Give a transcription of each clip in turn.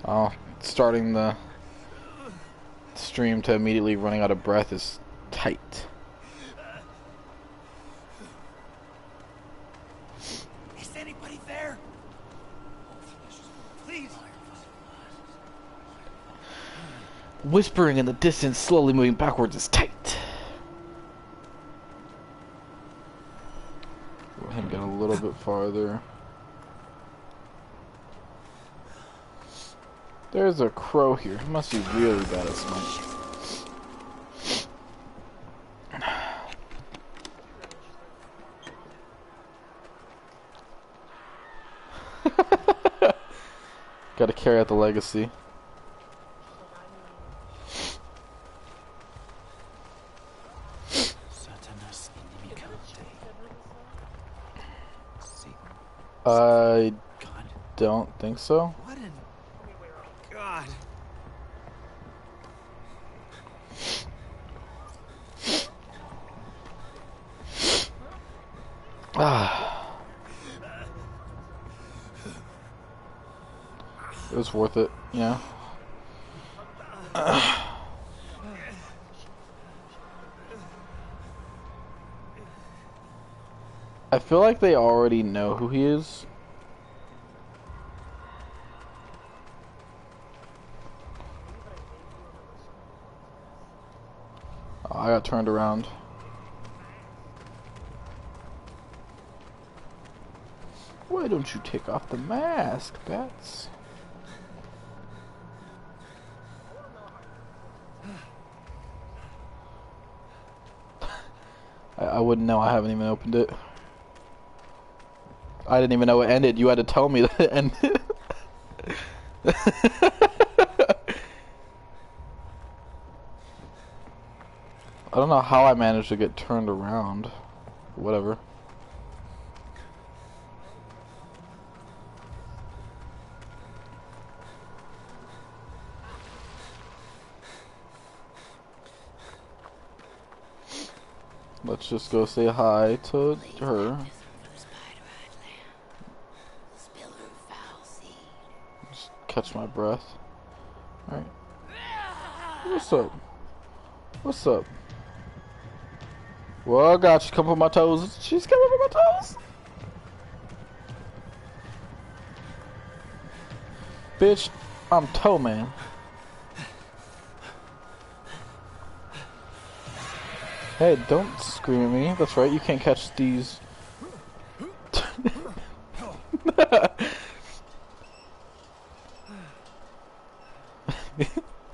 Oh, starting the stream to immediately running out of breath is tight. Is anybody there? Please. Whispering in the distance, slowly moving backwards is tight. Go ahead and get a little bit farther. There's a crow here. He must be really bad at smite. Gotta carry out the legacy. I don't think so. What in God? It was worth it, you know. I feel like they already know who he is. Oh, I got turned around. Why don't you take off the mask, Bats? I wouldn't know. I haven't even opened it. I didn't even know it ended. You had to tell me that it ended. I don't know how I managed to get turned around. Whatever. Let's just go say hi to her. Just catch my breath. Alright. What's up? What's up? Well, God, she's coming for my toes. She's coming for my toes. Bitch, I'm toe man. Hey, don't scream at me. That's right, you can't catch these.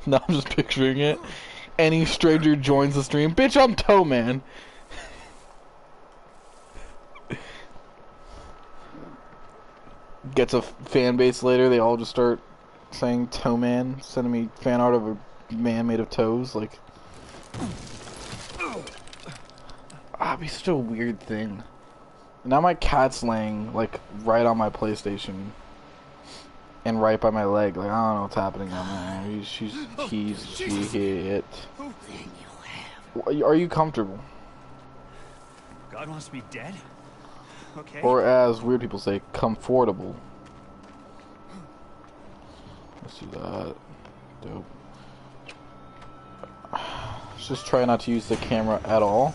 Now I'm just picturing it. Any stranger joins the stream. Bitch, I'm toe man. Gets a fan base later, they all just start saying toe man, sending me fan art of a man made of toes, like. Ah, it'd be such a weird thing. Now my cat's laying, like, right on my PlayStation. And right by my leg. Like, I don't know what's happening down there. She, it. Are you comfortable? God wants me dead? Okay. Or as weird people say, comfortable. Let's do that. Dope. Let's just try not to use the camera at all.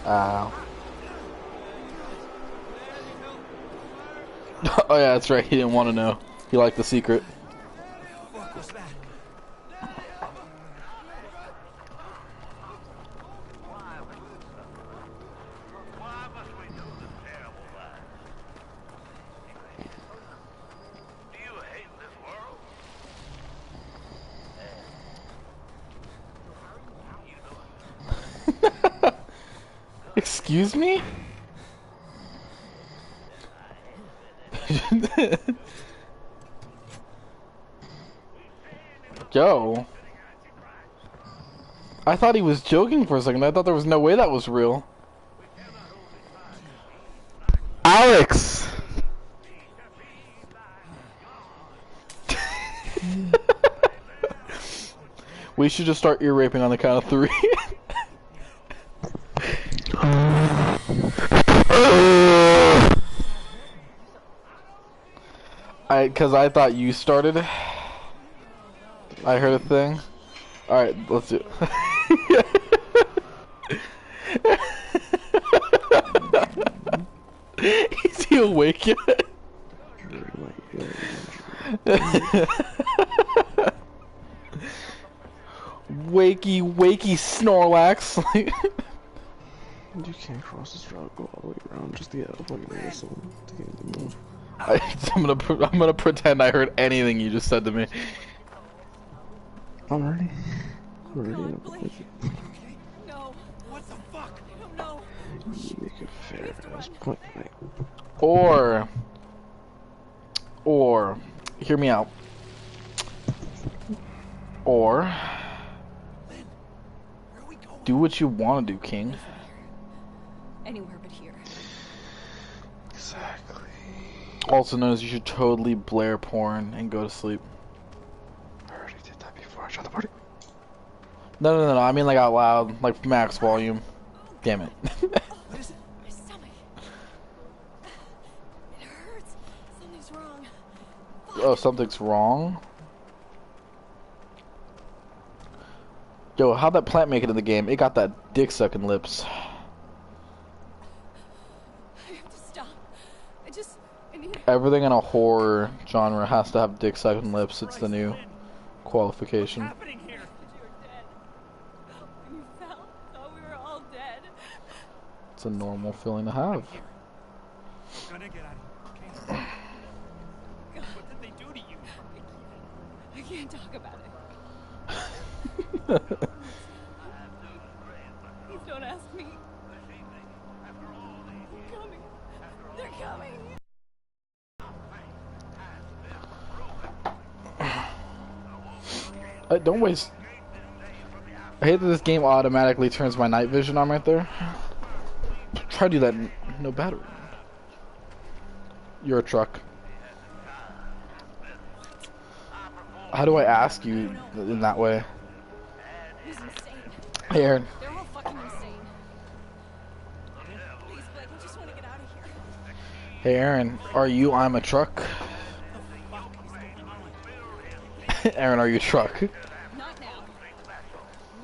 Ow. Oh yeah, that's right, he didn't want to know. He liked the secret. What was that? Excuse me? Yo. I thought he was joking for a second. I thought there was no way that was real. Alex! We should just start ear raping on the count of 3. Cause I thought you started. I heard a thing. Alright, let's do it. Is he awake yet? Wakey, wakey, Snorlax. You can't cross this route, go all the way around just to get a fucking whistle to get him to move. I'm gonna pretend I heard anything you just said to me. I'm ready. I'm ready in a position. No. What the fuck? I don't know. You make it fair as point blank. Or, hear me out. Or, Lynn, where are we going? do what you want to do, King. Anywhere but here. Exactly. Also knows you should totally blare porn and go to sleep. I already did that before I shot the party. No. I mean like out loud, like max volume. Damn it. What is it? My stomach. It hurts. Something's wrong. Oh, something's wrong. Yo, how'd that plant make it in the game? It got that dick sucking lips. I have to stop. I need. Everything in a horror genre has to have dick sucking lips. It's the new qualification. What's happening here? You were dead. When you fell, thought we were all dead. It's a normal feeling to have. We're gonna get out of here, okay? What did they do to you? I can't talk about it. Please don't ask me. They're coming. They're coming. Don't waste. I hate that this game automatically turns my night vision on right there. Try to do that. No battery. You're a truck. How do I ask you in that way? He's insane. Hey, Aaron. They're all fucking insane. Please, Blake, I just want to get out of here. Hey, Aaron. Are you? I'm a truck. Aaron, are you a truck? Not now.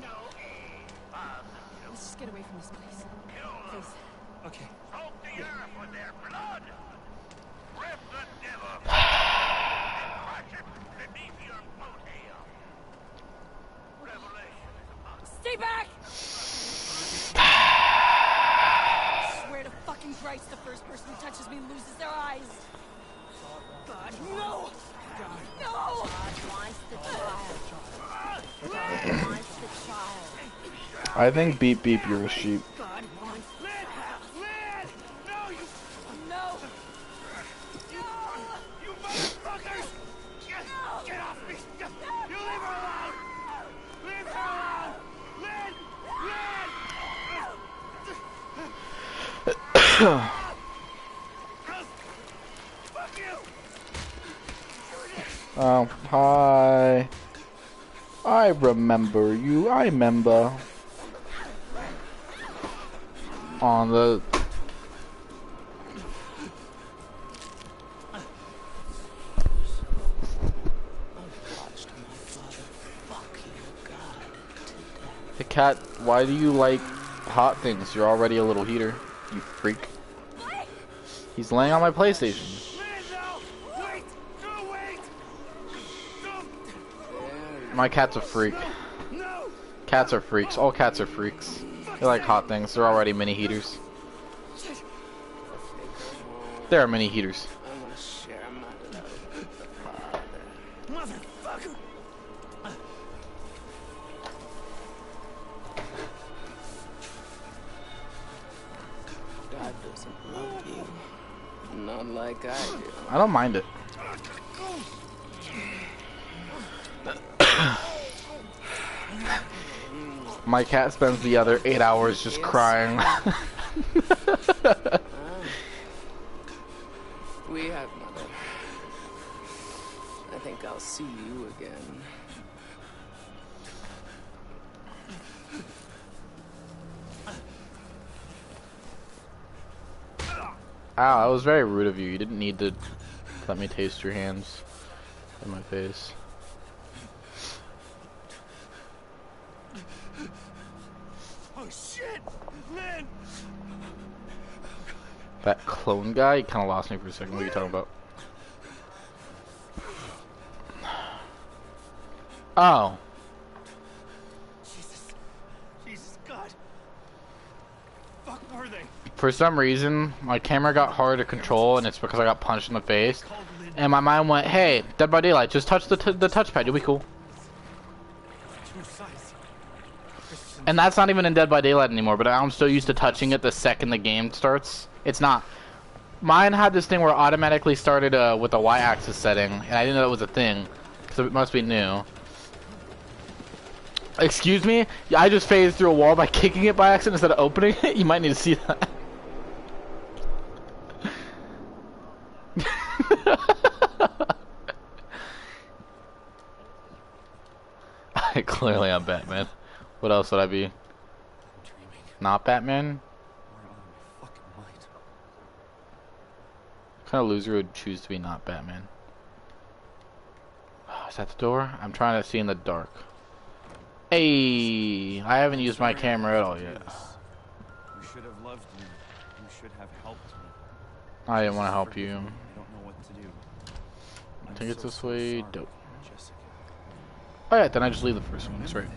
No. Let's just get away from this place. Please. Okay. Stay back! I swear to fucking Christ, the first person who touches me loses their eyes. God, no! No! God wants the child. God wants the child. I think beep beep, you're a sheep. God wants Lynn! Lynn! No, you... no! You motherfuckers! Get off me! You leave her alone! Leave her alone! Lynn! Lynn! Fuck you! Oh, hi. I remember you. I remember. On the... Hey, cat, why do you like hot things? You're already a little heater, you freak. He's laying on my PlayStation. Lynn, no! Wait! No, wait! My cat's a freak. No! Cats are freaks. All cats are freaks. They like hot things. They're already mini heaters. There are mini heaters. I'm gonna share my love with the father. Motherfucker! God doesn't love you. Not like I do. I don't mind it. My cat spends the other 8 hours just crying. We have mother. I think I'll see you again. Ow, that was very rude of you. You didn't need to Let me taste your hands in my face. Oh shit! Lynn! That clone guy kind of lost me for a second. What are you talking about? Oh. Jesus God. Fuck were they? For some reason, my camera got hard to control, and it's because I got punched in the face. And my mind went, "Hey, Dead by Daylight, just touch the touchpad. You'll be cool." And that's not even in Dead by Daylight anymore. But I'm still used to touching it the second the game starts. It's not. Mine had this thing where it automatically started with the Y-axis setting, and I didn't know that was a thing, so it must be new. Excuse me? I just phased through a wall by kicking it by accident instead of opening it? You might need to see that. Clearly I'm Batman. What else would I be? Not Batman? What kind of loser would choose to be not Batman? Oh, is that the door? I'm trying to see in the dark. Hey, I haven't used my camera at all yet. You should have loved me. You should have helped me. I didn't want to help you. I don't know what to do. I think it's this way. Dope. Jessica. Alright, then I just leave the first one. That's right.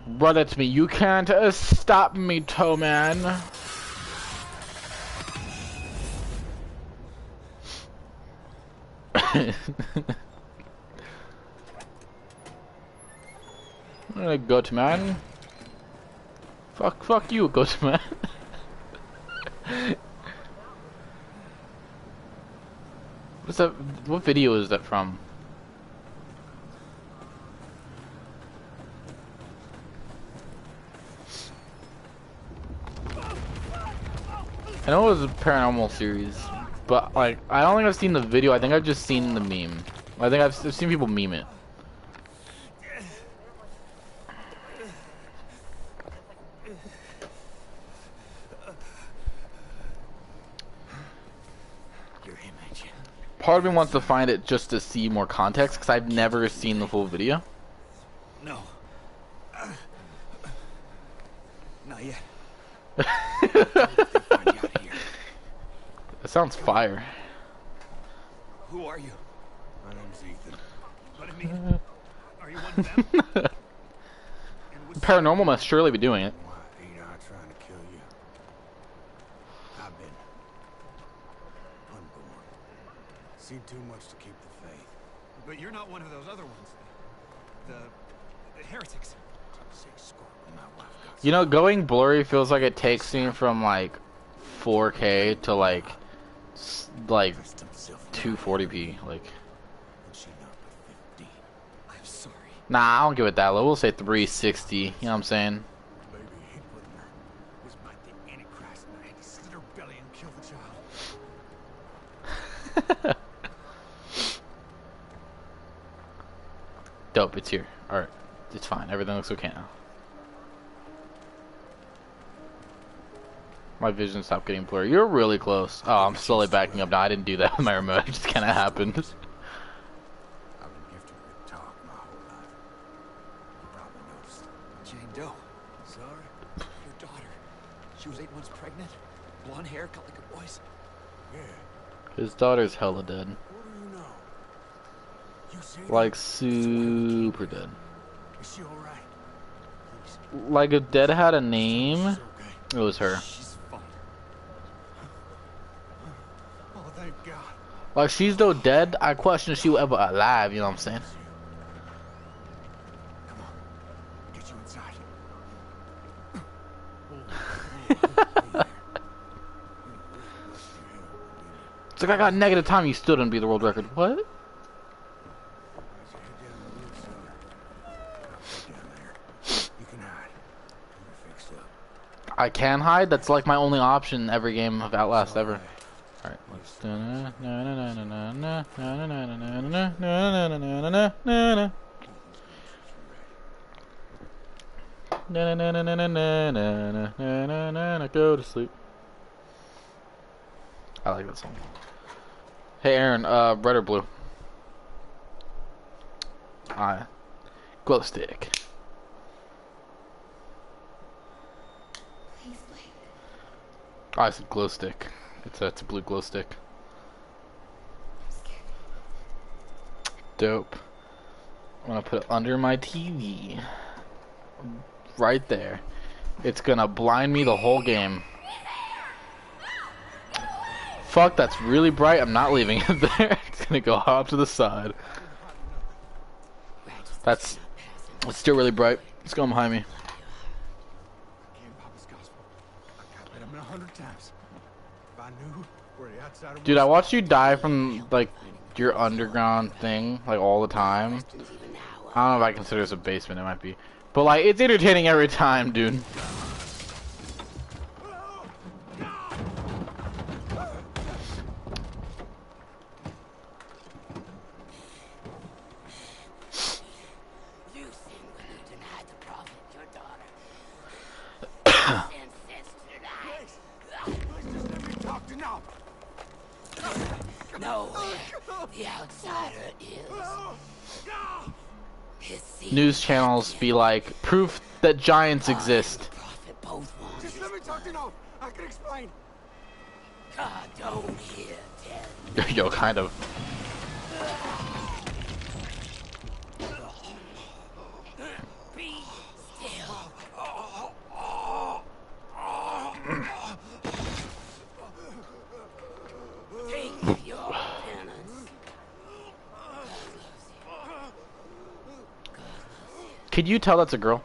Run at me. You can't stop me, toe man. Goat man. Fuck you, goat man. What's that? What video is that from? I know it was a paranormal series, but like I don't think I've seen the video. I think I've just seen the meme. I think I've seen people meme it. Part of me wants to find it just to see more context, because I've never seen the full video. No. Not yet. That sounds fire. Who are you? My name's Ethan. What I mean, are you one of them? Paranormal must surely be doing it. Why ain't I trying to kill you? I've been unborn. Seen too much to keep the faith. But you're not one of those other ones. The heretics. You know, going blurry feels like it takes me from like 4K to like 240p. Like, I'm sorry. nah, I don't give it that low. We'll say 360. You know what I'm saying? Baby, he was my the Antichrist, and I had to slit her belly and kill the child. Dope, it's here. Alright. It's fine. Everything looks okay now. My vision stopped getting blurry. You're really close. Oh, I'm slowly backing up now. I didn't do that with my remote. It just kind of happened. I've been gifted with talk my whole life. You probably noticed. Jane Doe. Sorry? Your daughter. She was 8 months pregnant. Blonde hair, cut like a boy's. Yeah. His daughter's hella dead. What do you know? You see Like, super dead. Is she alright? Like, if dead had a name, Okay. it was her. She's fine. Oh, thank God. Like, she's though dead, I question if she was ever alive, you know what I'm saying? Come on. Get you inside. It's like I got negative time, you still didn't beat the world record. What? I can hide? That's like my only option in every game of Outlast ever. Alright, let's go to sleep. I like that song. Hey Aaron, red or blue? Glow stick. I said glow stick. It's a blue glow stick. Dope. I'm gonna put it under my TV. Right there. It's gonna blind me the whole game. Fuck, that's really bright. I'm not leaving it there. It's gonna go off to the side. It's still really bright. It's going behind me. Dude, I watched you die from, like, your underground thing, like, all the time. I don't know if I consider this a basement, it might be. But, like, it's entertaining every time, dude. The outsider is. News channels be like, proof that giants exist. Just let me talk to no. I can explain. God, don't hear. Yo, kind of. Be still. Take your penance. Could you tell that's a girl?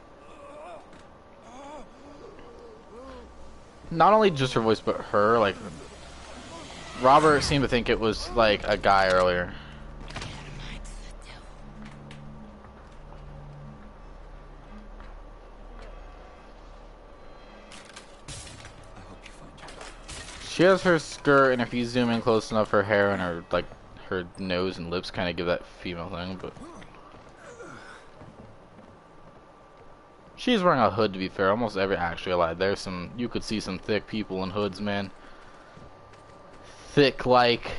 Not only just her voice, but her, like... Robert seemed to think it was, like, a guy earlier. She has her skirt, and if you zoom in close enough, her hair and her, like, her nose and lips kind of give that female thing, but... She's wearing a hood, to be fair. Almost every... Actually, I lied. There's some... You could see some thick people in hoods, man. Thick, like...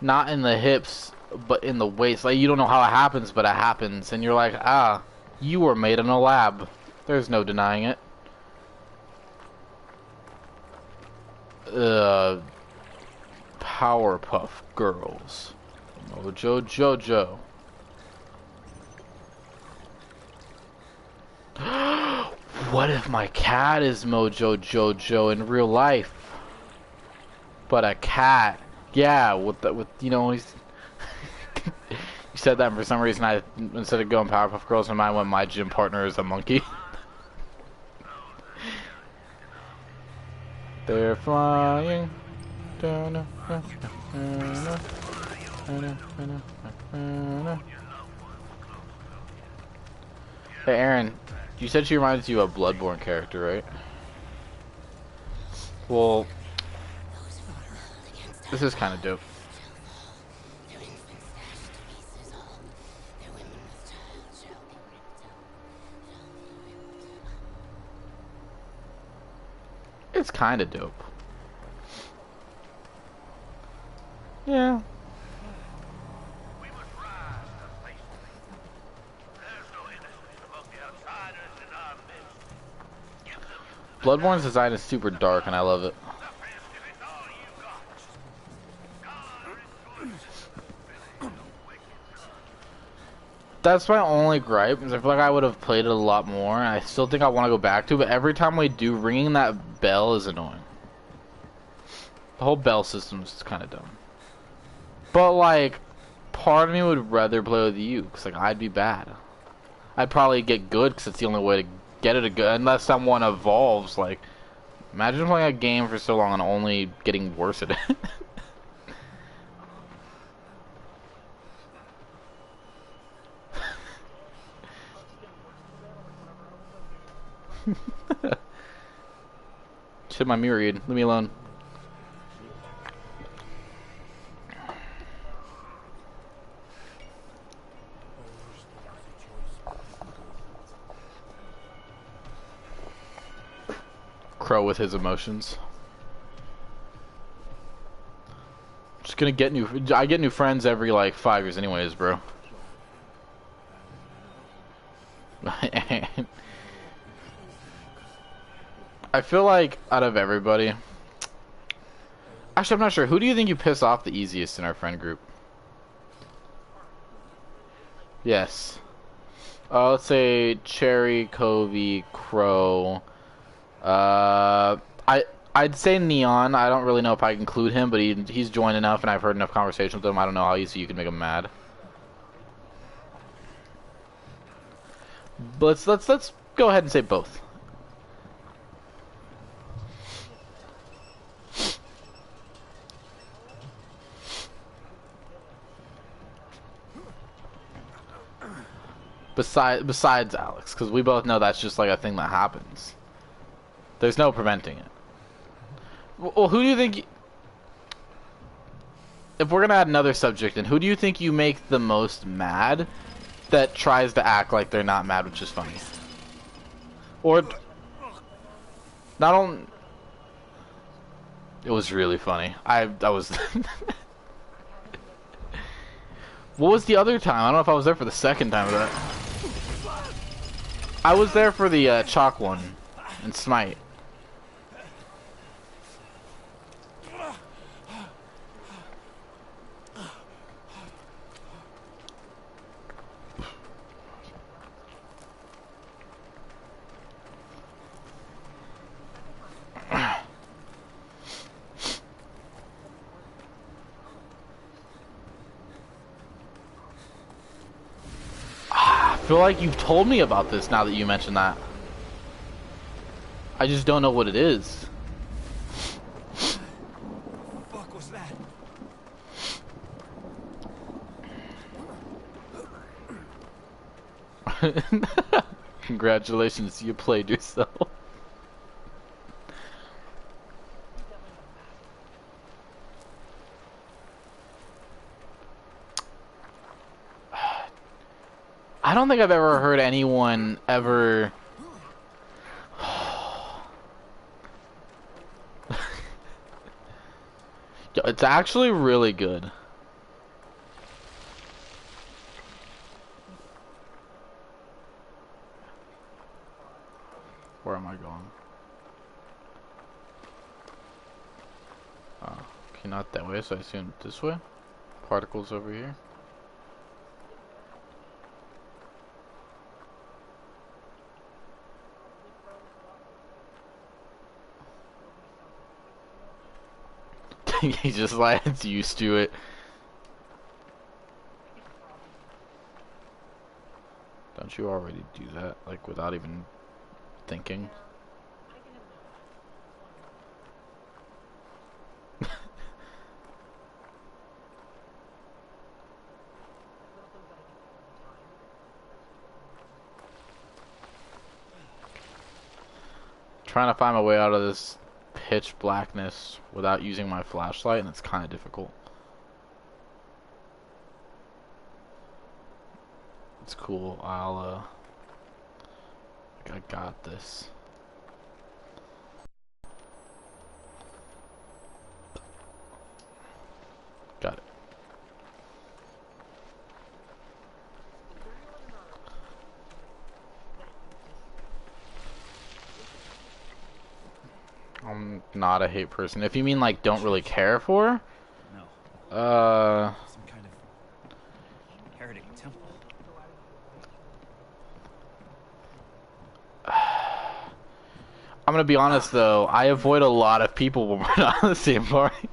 Not in the hips, but in the waist. Like, you don't know how it happens, but it happens. And you're like, ah, you were made in a lab. There's no denying it. Powerpuff Girls. Mojo Jojo. What if my cat is Mojo Jojo in real life? But a cat. Yeah, with you know, he's you said that, and for some reason I, instead of going Powerpuff Girls, in mind went my gym partner is a monkey. They're flying. Hey Aaron, you said she reminds you of a Bloodborne character, right? Well, this is kind of dope. It's kind of dope. Yeah. Bloodborne's design is super dark and I love it. That's my only gripe, is I feel like I would have played it a lot more, and I still think I want to go back to it, but every time we do, ringing that bell is annoying. The whole bell system is kind of dumb. But, like, part of me would rather play with you, because, like, I'd be bad. I'd probably get good, because it's the only way to get it a good, unless someone evolves, like, imagine playing a game for so long and only getting worse at it. Shit, my mirror, leave me alone. Crow with his emotions. Just gonna get new. I get new friends every like 5 years, anyways, bro. I feel like out of everybody, actually, I'm not sure. Who do you think you piss off the easiest in our friend group? Yes. Let's say Cherry, Covey, Crow. I'd say Neon. I don't really know if I can include him, but he's joined enough, and I've heard enough conversations with him. I don't know how easy you can make him mad. But let's go ahead and say both. Besides Alex, because we both know that's just like a thing that happens. There's no preventing it. Well, who do you think... If we're gonna add another subject in, who do you think you make the most mad that tries to act like they're not mad, which is funny? Or... Not only... It was really funny. I was... What was the other time? I don't know if I was there for the second time of that. I was there for the chalk one in Smite. I feel like you've told me about this now that you mentioned that. I just don't know what it is. What the fuck was that? Congratulations, you played yourself. I don't think I've ever heard anyone ever... Yo, it's actually really good. Where am I going? Oh, okay, not that way, so I assume this way? Particles over here. He just like it's used to it. Don't you already do that, like without even thinking? Trying to find my way out of this pitch blackness without using my flashlight, and it's kind of difficult. It's cool. I got this. Got it. I'm not a hate person. If you mean like don't really care for, No. uh, Some kind of heretic temple. I'm gonna be honest though. I avoid a lot of people when we're not on the same party.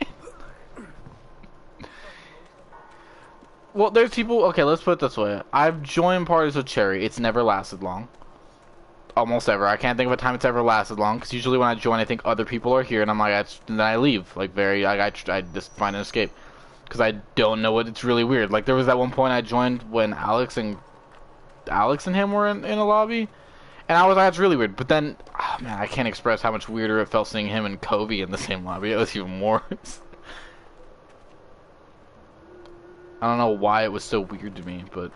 Well, there's people. Okay, let's put it this way. I've joined parties with Cherry. It's never lasted long. Almost ever. I can't think of a time it's ever lasted long. Because usually when I join, I think other people are here, and I'm like, and then I leave. Like I just find an escape. Because I don't know what. It's really weird. Like there was that one point I joined when Alex and him were in a lobby, and I was like, that's really weird. But then, oh, man, I can't express how much weirder it felt seeing him and Covey in the same lobby. It was even more. I don't know why it was so weird to me, but.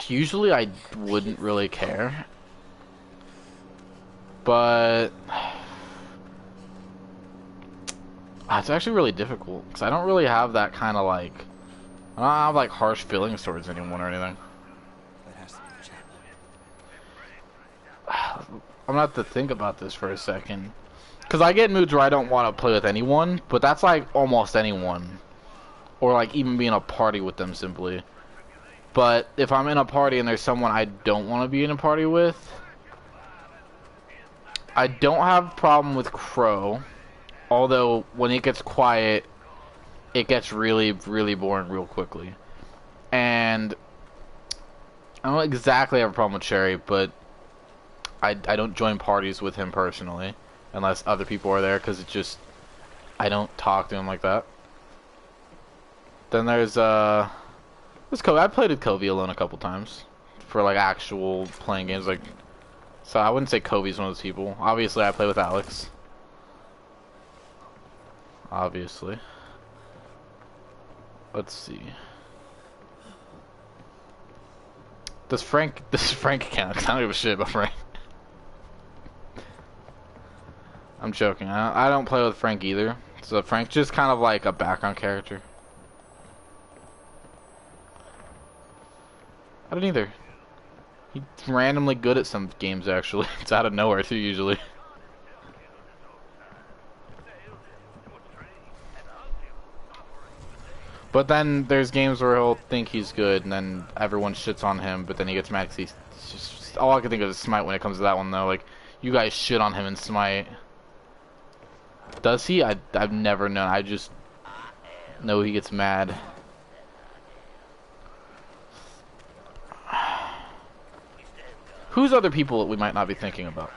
Usually I wouldn't really care, but it's actually really difficult because I don't really have that kind of like, I don't have like harsh feelings towards anyone or anything. That has to be the chaplain. I'm gonna have to think about this for a second, because I get moods where I don't want to play with anyone, but that's like almost anyone, or like even being a party with them simply. But if I'm in a party and there's someone I don't want to be in a party with, I don't have a problem with Crow, although when it gets quiet, it gets really, really boring real quickly. And I don't exactly have a problem with Cherry, but I don't join parties with him personally, unless other people are there, because it just, I don't talk to him like that. Then there's Kobe. I played with Kobe alone a couple times, for like actual playing games, like, so I wouldn't say Kobe's one of those people. Obviously I play with Alex. Obviously. Let's see. Does Frank count? I don't give a shit about Frank. I'm joking. I don't play with Frank either. So Frank's just kind of like a background character. I don't either. He's randomly good at some games actually. It's out of nowhere too usually. But then there's games where he'll think he's good and then everyone shits on him, but then he gets mad because he's just, all I can think of is Smite when it comes to that one though. Like, you guys shit on him in Smite. Does he? I've never known. I just know he gets mad. Who's other people that we might not be thinking about?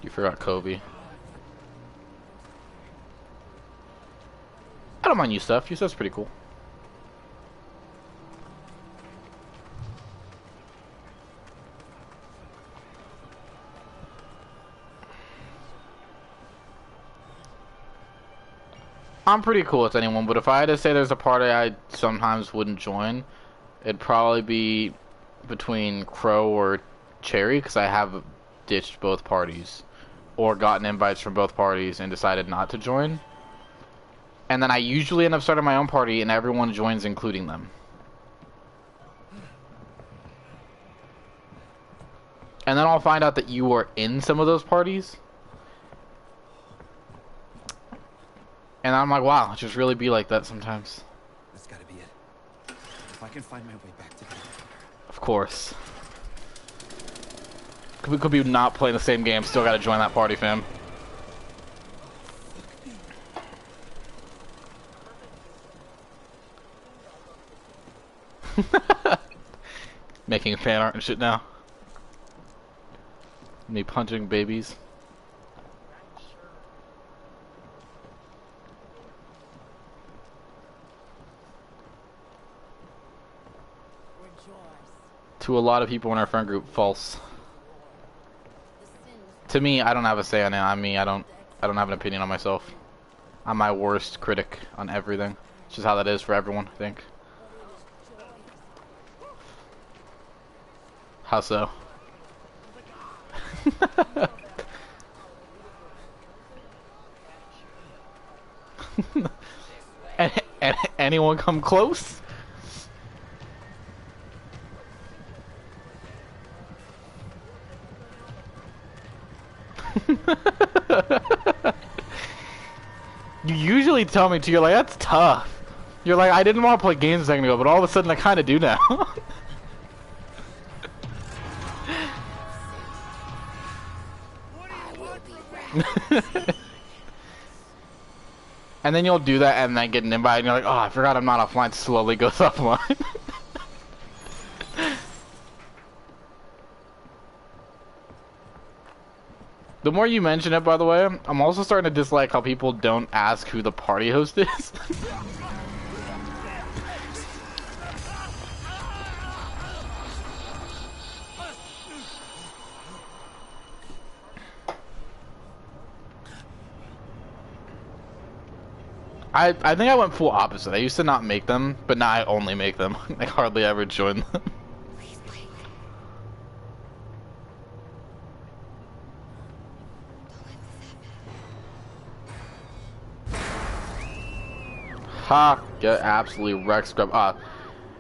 You forgot Kobe. I don't mind you stuff. Your stuff's pretty cool. I'm pretty cool with anyone, but if I had to say there's a party I sometimes wouldn't join, it'd probably be between Crow or Cherry, because I have ditched both parties, or gotten invites from both parties and decided not to join. And then I usually end up starting my own party and everyone joins, including them. And then I'll find out that you are in some of those parties. And I'm like, wow, it just really be like that sometimes. That's gotta be it. If I can find my way back to the... Of course. Could be not playing the same game, still gotta join that party, fam. Making fan art and shit now. Me punching babies. To a lot of people in our friend group, false. To me, I don't have a say on it. I mean, I don't have an opinion on myself. I'm my worst critic on everything. It's just how that is for everyone, I think. How so? Anyone come close? You usually tell me to, you're like, that's tough. You're like, I didn't want to play games a second ago, but all of a sudden I kind of do now. And then you'll do that and then get an invite and you're like, oh, I forgot I'm not offline. Slowly goes offline. The more you mention it, by the way, I'm also starting to dislike how people don't ask who the party host is. I think I went full opposite. I used to not make them, but now I only make them. I hardly ever join them. Ha! Get absolutely wrecked, scrub. Ah,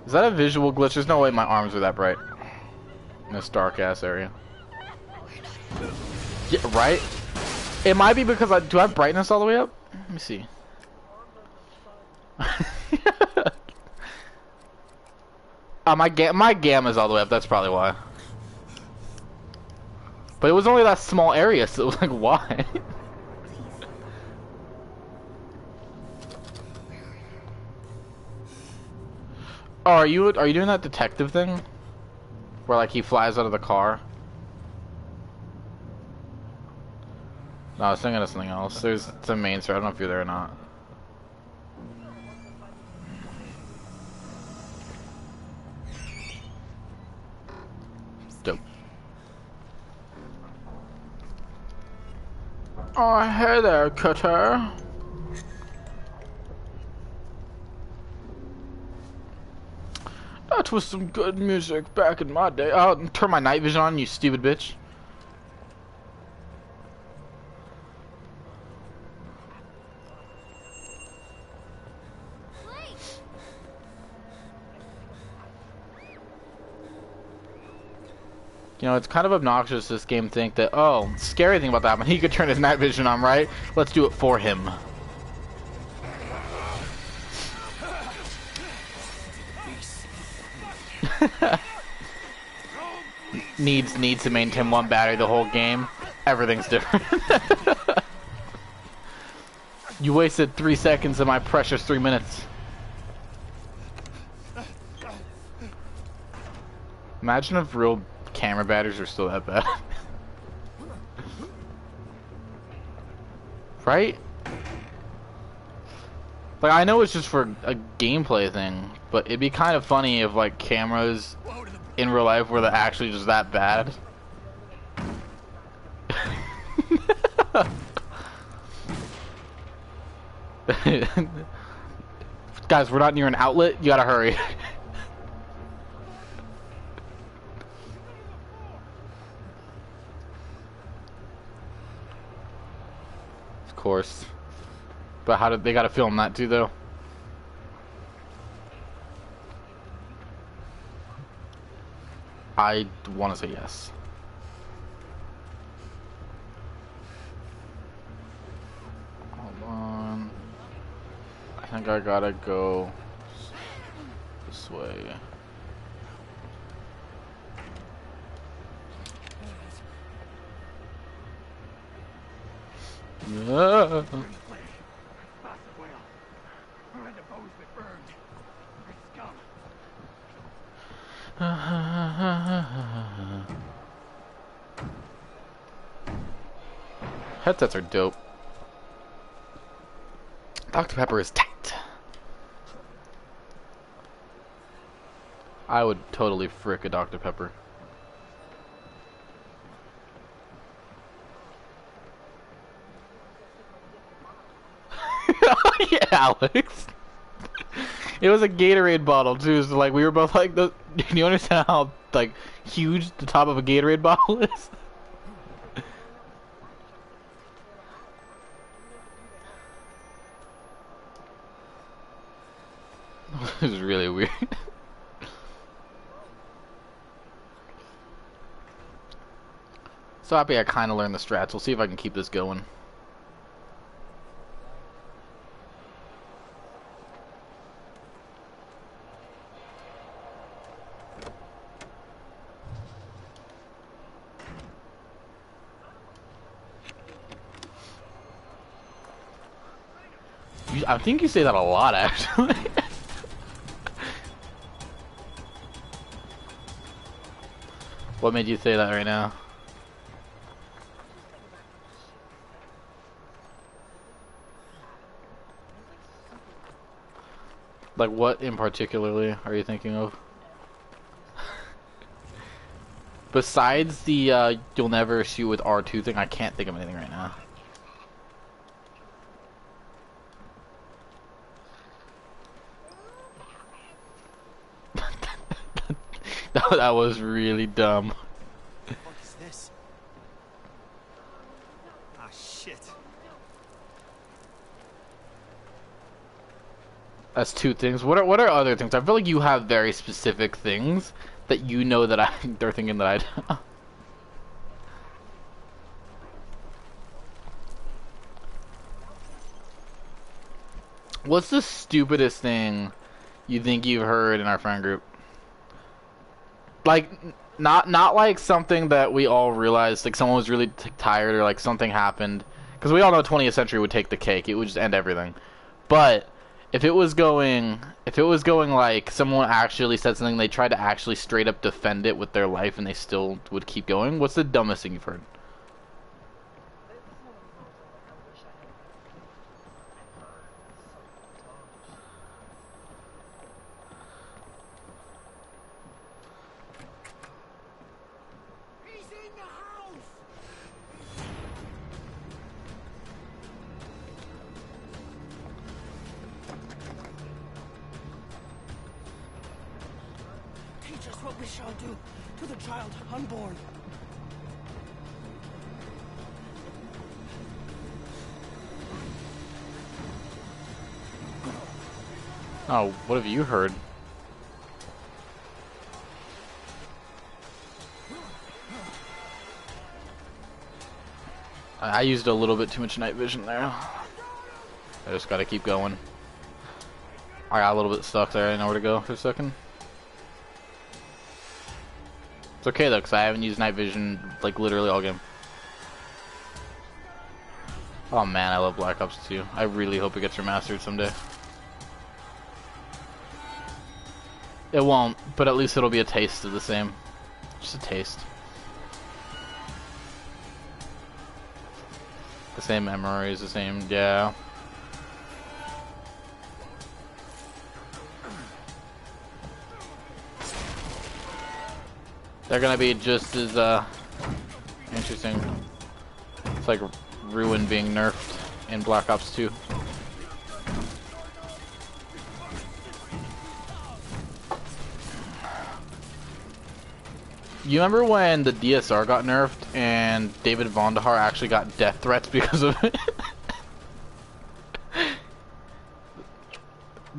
is that a visual glitch? There's no way my arms are that bright in this dark ass area. Yeah, right? It might be because do I have brightness all the way up? Let me see. My gamma's all the way up. That's probably why. But it was only that small area, so it was like, why? Oh, are you doing that detective thing? Where like he flies out of the car? No, I was thinking of something else. There's some main story. I don't know if you're there or not. Dope. Oh, hey there, Cutter. That was some good music back in my day. Oh, turn my night vision on, you stupid bitch. You know, it's kind of obnoxious this game think that, oh, scary thing about that one, he could turn his night vision on, right? Let's do it for him. needs to maintain one battery the whole game. Everything's different. You wasted 3 seconds of my precious 3 minutes. Imagine if real camera batteries are still that bad. Right? Like, I know it's just for a gameplay thing, but it'd be kind of funny if, like, cameras in real life were actually just that bad. Guys, we're not near an outlet. You gotta hurry. Of course. But how did they gotta film that too, though? I want to say yes. Hold on. I think I gotta go this way. Yeah. Headsets are dope. Dr. Pepper is tight. I would totally frick a Dr. Pepper. Yeah, Alex. It was a Gatorade bottle too, so like we were both like, do you understand how like huge the top of a Gatorade bottle is? This is really weird. So happy I kind of learned the strats. We'll see if I can keep this going. I think you say that a lot, actually. What made you say that right now? Like, what in particularly are you thinking of? Besides the, you'll never shoot with R2 thing, I can't think of anything right now. That was really dumb. What the fuck is this? Ah, shit. That's two things. What are other things? I feel like you have very specific things that you know that they're thinking that I. What's the stupidest thing you think you've heard in our friend group? Like, not like something that we all realized, like someone was really tired or like something happened. Because we all know 20th Century would take the cake. It would just end everything. But if it was going like someone actually said something, they tried to actually straight up defend it with their life and they still would keep going, what's the dumbest thing you've heard? He's in the house! Teach us what we shall do to the child unborn. Oh, what have you heard? I used a little bit too much night vision there. I just gotta keep going. I got a little bit stuck there. I didn't know where to go for a second. It's okay though, because I haven't used night vision like literally all game. Oh man, I love Black Ops 2. I really hope it gets remastered someday. It won't, but at least it'll be a taste of the same. Just a taste. The same memories, the same, yeah. They're gonna be just as, interesting. It's like rUn being nerfed in Black Ops 2. You remember when the DSR got nerfed and David Vonderhaar actually got death threats because of it?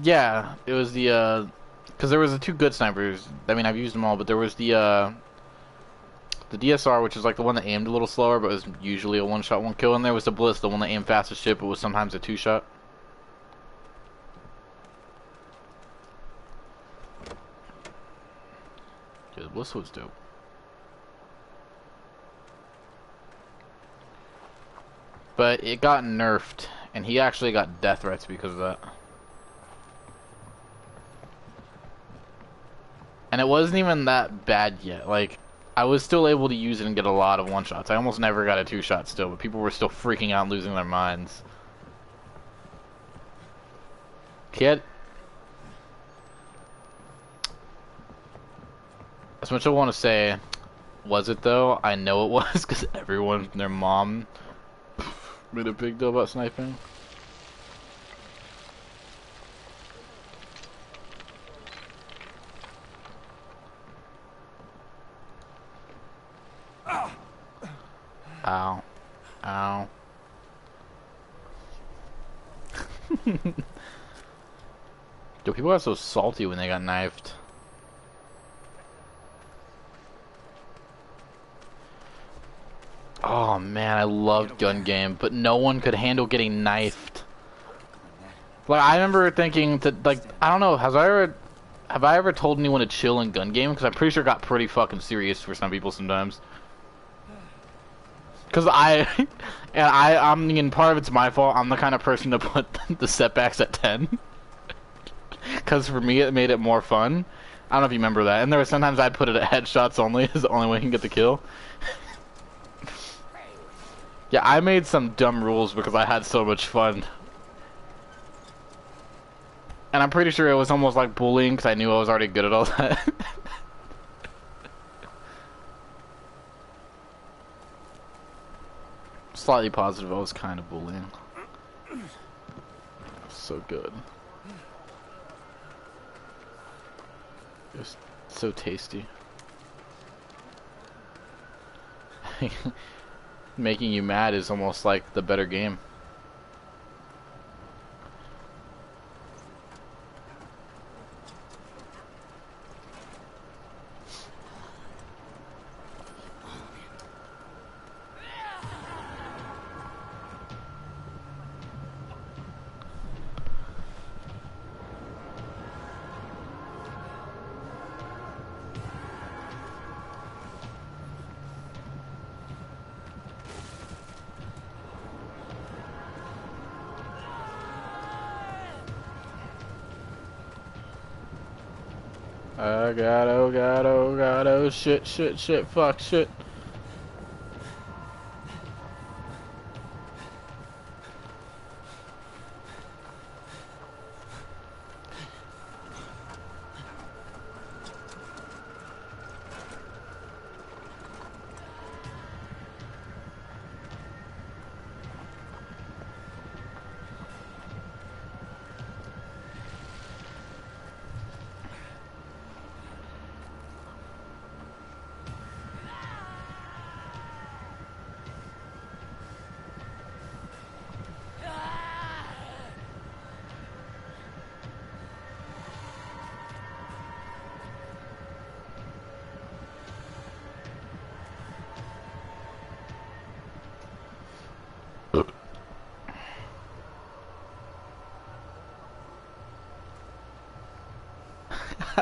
Yeah, it was the, because there was the two good snipers. I mean, I've used them all, but there was the DSR, which is like the one that aimed a little slower, but was usually a one-shot, one-kill, and there was the Bliss, the one that aimed fast as shit, but was sometimes a two-shot. Yeah, the Bliss was dope. But it got nerfed, and he actually got death threats because of that. And it wasn't even that bad yet. Like, I was still able to use it and get a lot of one-shots. I almost never got a two-shot still, but people were still freaking out and losing their minds. Kid. As much as I want to say, was it though? I know it was, because everyone, their mom, made a big deal about sniping. Ow. Ow. Yo, people got so salty when they got knifed. Oh man, I loved gun game, but no one could handle getting knifed. Like, I remember thinking that, like, I don't know, have I ever told anyone to chill in gun game? Because I'm pretty sure it got pretty fucking serious for some people sometimes. Because I mean, part of it's my fault. I'm the kind of person to put the setbacks at 10. Because for me, it made it more fun. I don't know if you remember that. And there were sometimes I'd put it at headshots only, is the only way you can get the kill. Yeah, I made some dumb rules because I had so much fun. And I'm pretty sure it was almost like bullying because I knew I was already good at all that. Slightly positive, I was kind of bullying. So good. It was so tasty. Making you mad is almost like the better game. Oh god, oh god, oh god, oh shit, shit, shit, fuck, shit.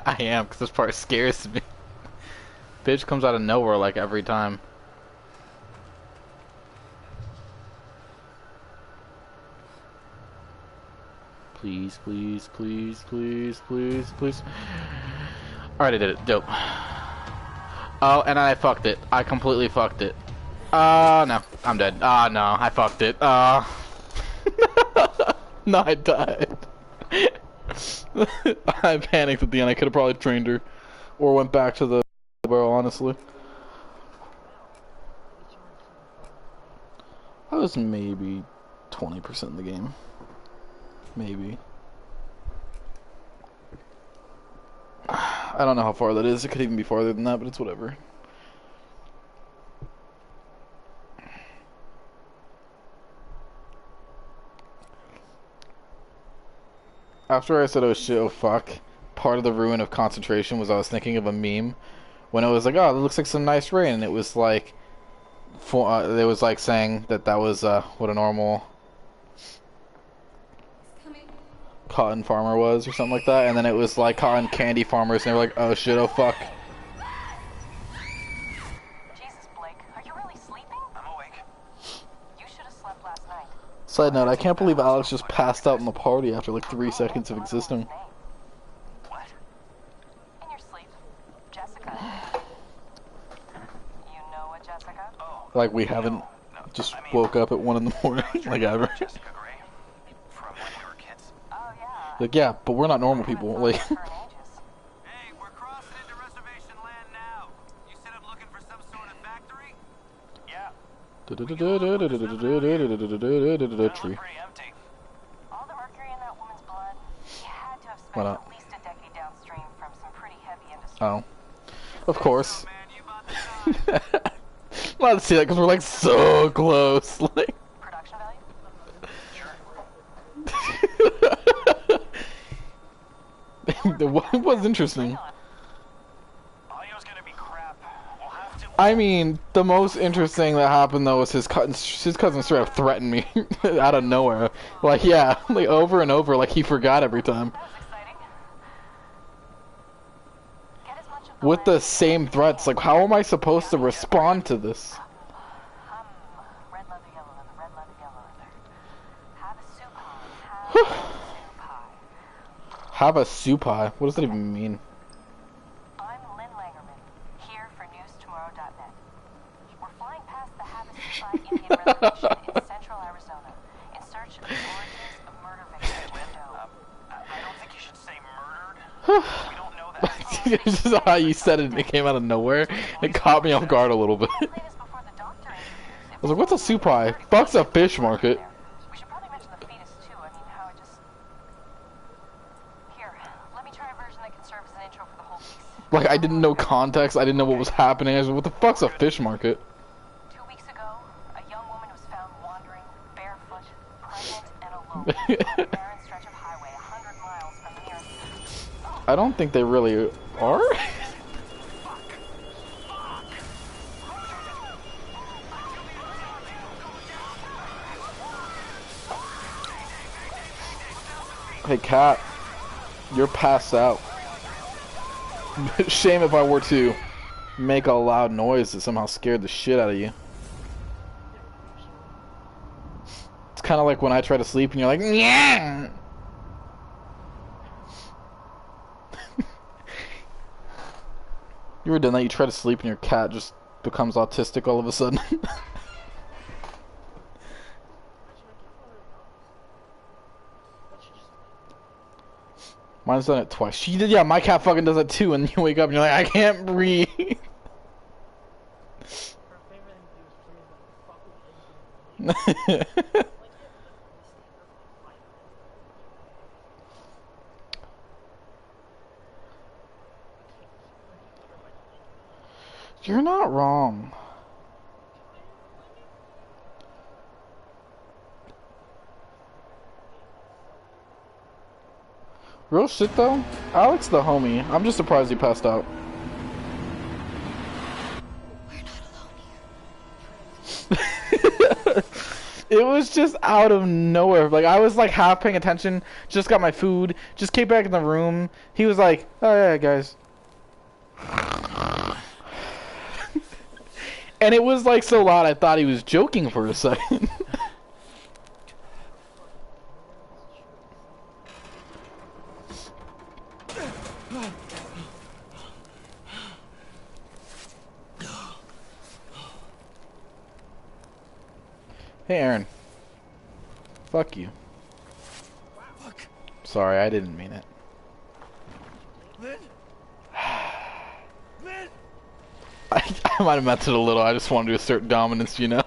I am, because this part scares me. Bitch comes out of nowhere like every time. Please, please, please, please, please, please. Alright, I did it. Dope. Oh, and I fucked it. I completely fucked it. No. I'm dead. No. I fucked it. No, I died. I panicked at the end. I could have probably trained her. Or went back to the barrel, honestly. I was maybe 20% in the game. Maybe. I don't know how far that is. It could even be farther than that, but it's whatever. After I said, oh shit, oh fuck, part of the ruin of concentration was I was thinking of a meme when it was like, oh, it looks like some nice rain, and it was like, it was like saying that that was what a normal cotton farmer was or something like that, and then it was like cotton candy farmers, and they were like, oh shit, oh fuck. Jesus, Blake, are you really sleeping? I'm awake. You should have slept last night. Side note, I can't believe Alex just passed out in the party after like 3 seconds of existing. What? In your sleep, Jessica. You know a Jessica? Oh. Like we haven't just woke up at 1 in the morning, like ever. Jessica Gray? From when we were kids? Oh, yeah. Like, yeah, but we're not normal people, like... Her ages. Hey, we're crossing into reservation land now. You said I'm looking for some sort of factory? Yeah. Tree. Pretty empty. All the mercury in that woman's blood, she had to have Why spent not? at least a decade downstream from some pretty heavy industry. Oh. Of course. Man, you about to die. I'm allowed to see that because we're like so close. Like... Production value? What was interesting? Audio's gonna be crap. We'll have to... I mean, the most interesting that happened though was his cousin straight up threatened me out of nowhere. Like, yeah, like over and over, like he forgot every time. That was exciting. Get as much of the With the land- same threats, like how am I supposed to respond to this? Red leather, yellow leather, red leather, yellow leather. Have a soup pie. Have a soup pie. Have a soup pie. What does that even mean? I'm Lynn Langerman, here for newstomorrow.net. We're flying past the Havasupai Indian Reservation in central Arizona in search of the origins of murder victim Joe. I don't think you should say murdered. We don't know that. It's just how you said it, it came out of nowhere. It caught me off guard a little bit. I Played us before the doctor interviews. was like, what's a soup pie? Fuck's a fish market. We should probably mention the fetus too. I mean, how it just... Here, let me try a version that can serve as an intro for the whole piece. Like, I didn't know context. I didn't know what was happening. I was like, what the fuck's a fish market? To located on a barren stretch of highway 100 miles from the nearest. I don't think they really are. Hey, Cat, you're passed out. Shame if I were to make a loud noise that somehow scared the shit out of you. It's kind of like when I try to sleep and you're like, yeah. You ever done that? You try to sleep and your cat just becomes autistic all of a sudden. Mine's done it twice. She did, yeah, my cat fucking does it too, and you wake up and you're like, I can't breathe. You're not wrong. Real shit though, Alex the homie, I'm just surprised he passed out. It was just out of nowhere. Like, I was like half paying attention, just got my food, just came back in the room. He was like, oh yeah, guys. And it was like so loud I thought he was joking for a second. Hey, Aaron. Fuck you. Fuck. Sorry, I didn't mean it. Lynn? Lynn? I might have meant it a little. I just wanted to assert dominance, you know?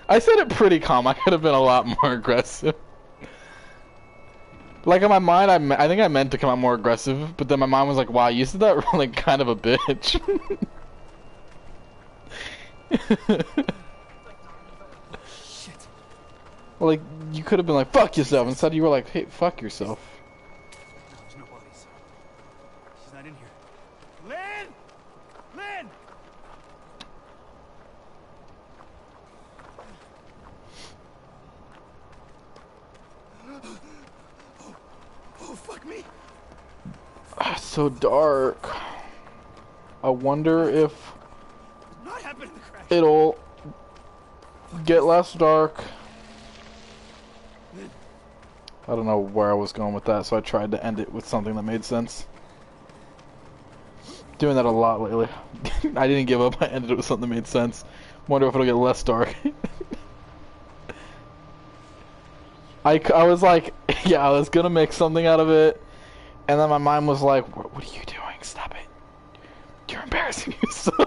I said it pretty calm. I could have been a lot more aggressive. Like, in my mind, I think I meant to come out more aggressive, but then my mom was like, wow, you said that like kind of a bitch. Shit. Well, like, you could have been like, fuck yourself. Instead, you were like, hey, fuck yourself. No, there's no bodies. She's not in here. Lynn! Lynn! Oh, fuck me. It's so dark. I wonder if Not happened in the crash. it'll get less dark. I don't know where I was going with that, so I tried to end it with something that made sense. Doing that a lot lately. I didn't give up, I ended it with something that made sense. Wonder if it'll get less dark. I was like, yeah, I was gonna make something out of it, and then my mind was like, what are you doing? Stop it. You're embarrassing yourself.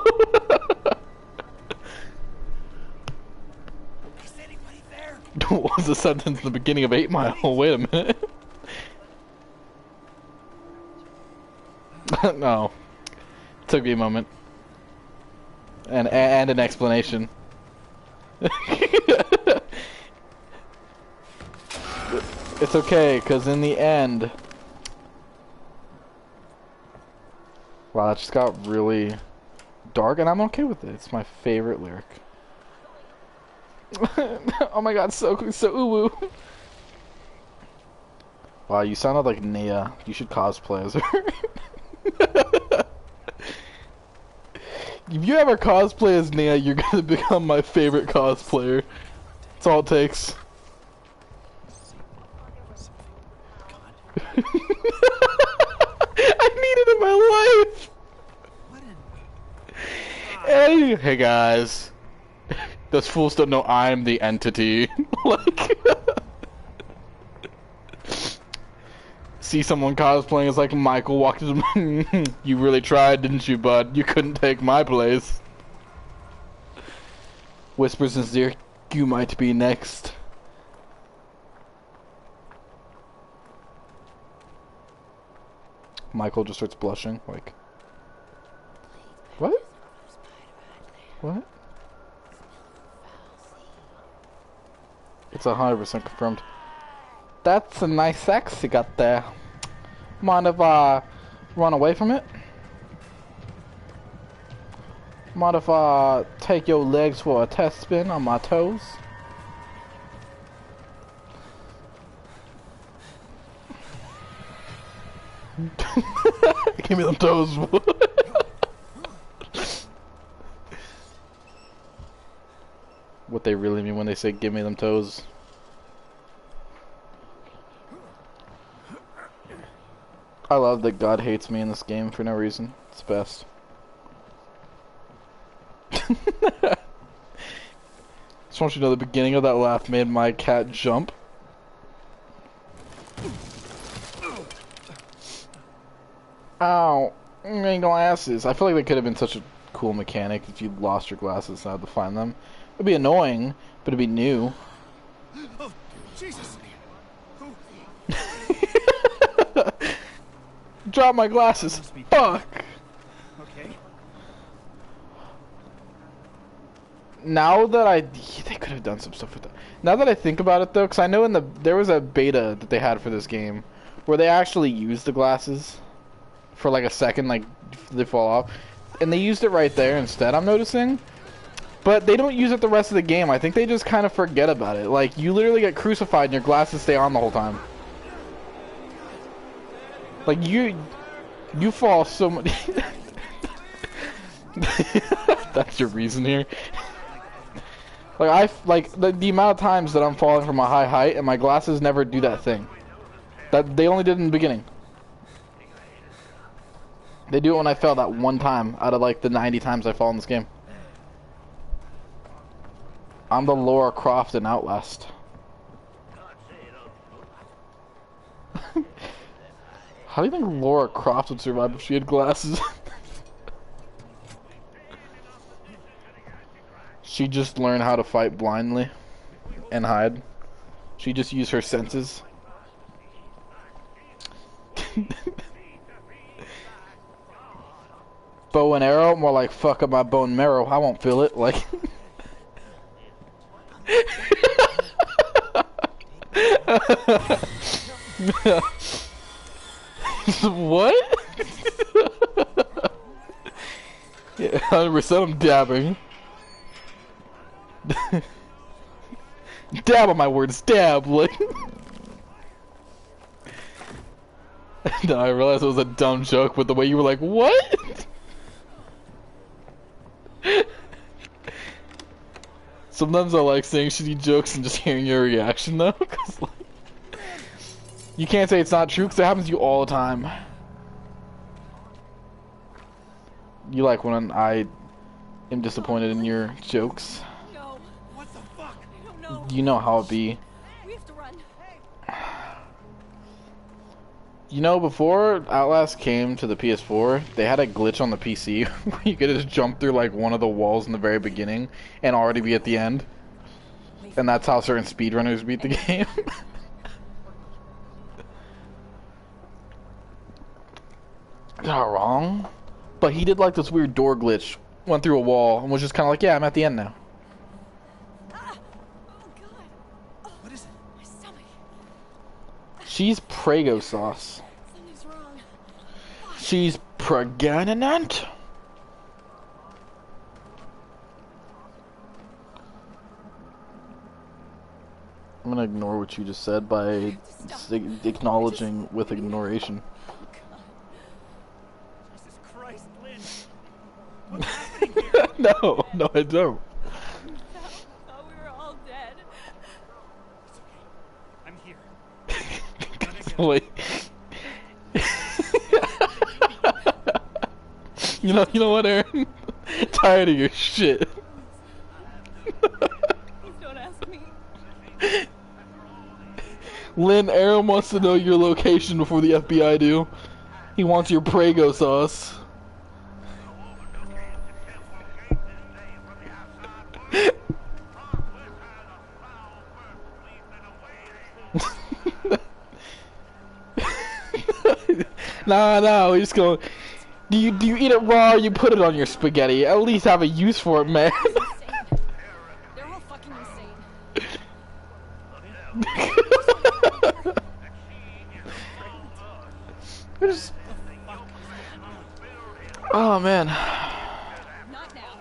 Is anybody there? What was the sentence in the beginning of 8 Mile? Wait a minute. No. Took me a moment. And an explanation. It's okay, because in the end... Wow, that just got really dark, and I'm okay with it. It's my favorite lyric. Oh my god, so uwu. Wow, you sounded like Nia. You should cosplay as her. If you ever cosplay as Nia, you're gonna become my favorite cosplayer. That's all it takes. I need it in my life! Hey guys. Those fools don't know I'm the entity. Like... See someone cosplaying as like Michael walked into You really tried, didn't you, bud? You couldn't take my place. Whispers in his ear, you might be next. Michael just starts blushing, like... What? What? It's 100% confirmed. That's a nice axe you got there. Mind if I run away from it? Mind if I take your legs for a test spin on my toes? Give me them toes. What they really mean when they say give me them toes. I love that God hates me in this game for no reason. It's best. Just want you to know the beginning of that laugh made my cat jump. Ow, my glasses. I feel like they could have been such a cool mechanic if you lost your glasses and had to find them. It'd be annoying, but it'd be new. Oh, Jesus. Drop my glasses. Fuck. Okay. Now that they could have done some stuff with that. Now that I think about it though, because I know there was a beta that they had for this game where they actually used the glasses for like a second, like they fall off, and they used it right there instead. I'm noticing, but they don't use it the rest of the game. I think they just kind of forget about it. Like you literally get crucified and your glasses stay on the whole time. Like you fall so much. That's your reason here. Like the amount of times that I'm falling from a high height and my glasses never do that thing. That they only did in the beginning. They do it when I fell that one time out of like the 90 times I fall in this game. I'm the Lara Croft in Outlast. How do you think Lara Croft would survive if she had glasses? She just learned how to fight blindly and hide. She just used her senses. Bow and arrow, more like fuck up my bone marrow. I won't feel it. Like. What? Yeah, 100% I'm dabbing. Dab on my words, dab, like. No, I realized it was a dumb joke, but the way you were like, what? Sometimes I like saying shitty jokes and just hearing your reaction though, 'cause like, you can't say it's not true because it happens to you all the time. You like when I am disappointed in your jokes. No. What the fuck? I don't know. You know how it be. We have to run. You know, before Outlast came to the PS4, they had a glitch on the PC where you could just jump through like one of the walls in the very beginning and already be at the end. And that's how certain speedrunners beat the game. Not wrong. But he did like this weird door glitch, went through a wall, and was just kind of like, yeah, I'm at the end now. Ah! Oh god. What is it? My stomach. She's Prego sauce. Something's wrong. She's pregnant. I'm gonna ignore what you just said by acknowledging with ignoration. Jesus Christ, Lynn. What's happening here? No, no, I don't. Thought we were all dead. It's okay. I'm here. Wait. You know what, Aaron? Tired of your shit. Please don't ask me. Lynn, Aaron wants to know your location before the FBI do. He wants your Prego sauce. Nah, we just go. Do you eat it raw or you put it on your spaghetti? At least have a use for it, man. Insane. They're all fucking insane. There's... Oh man, Not now.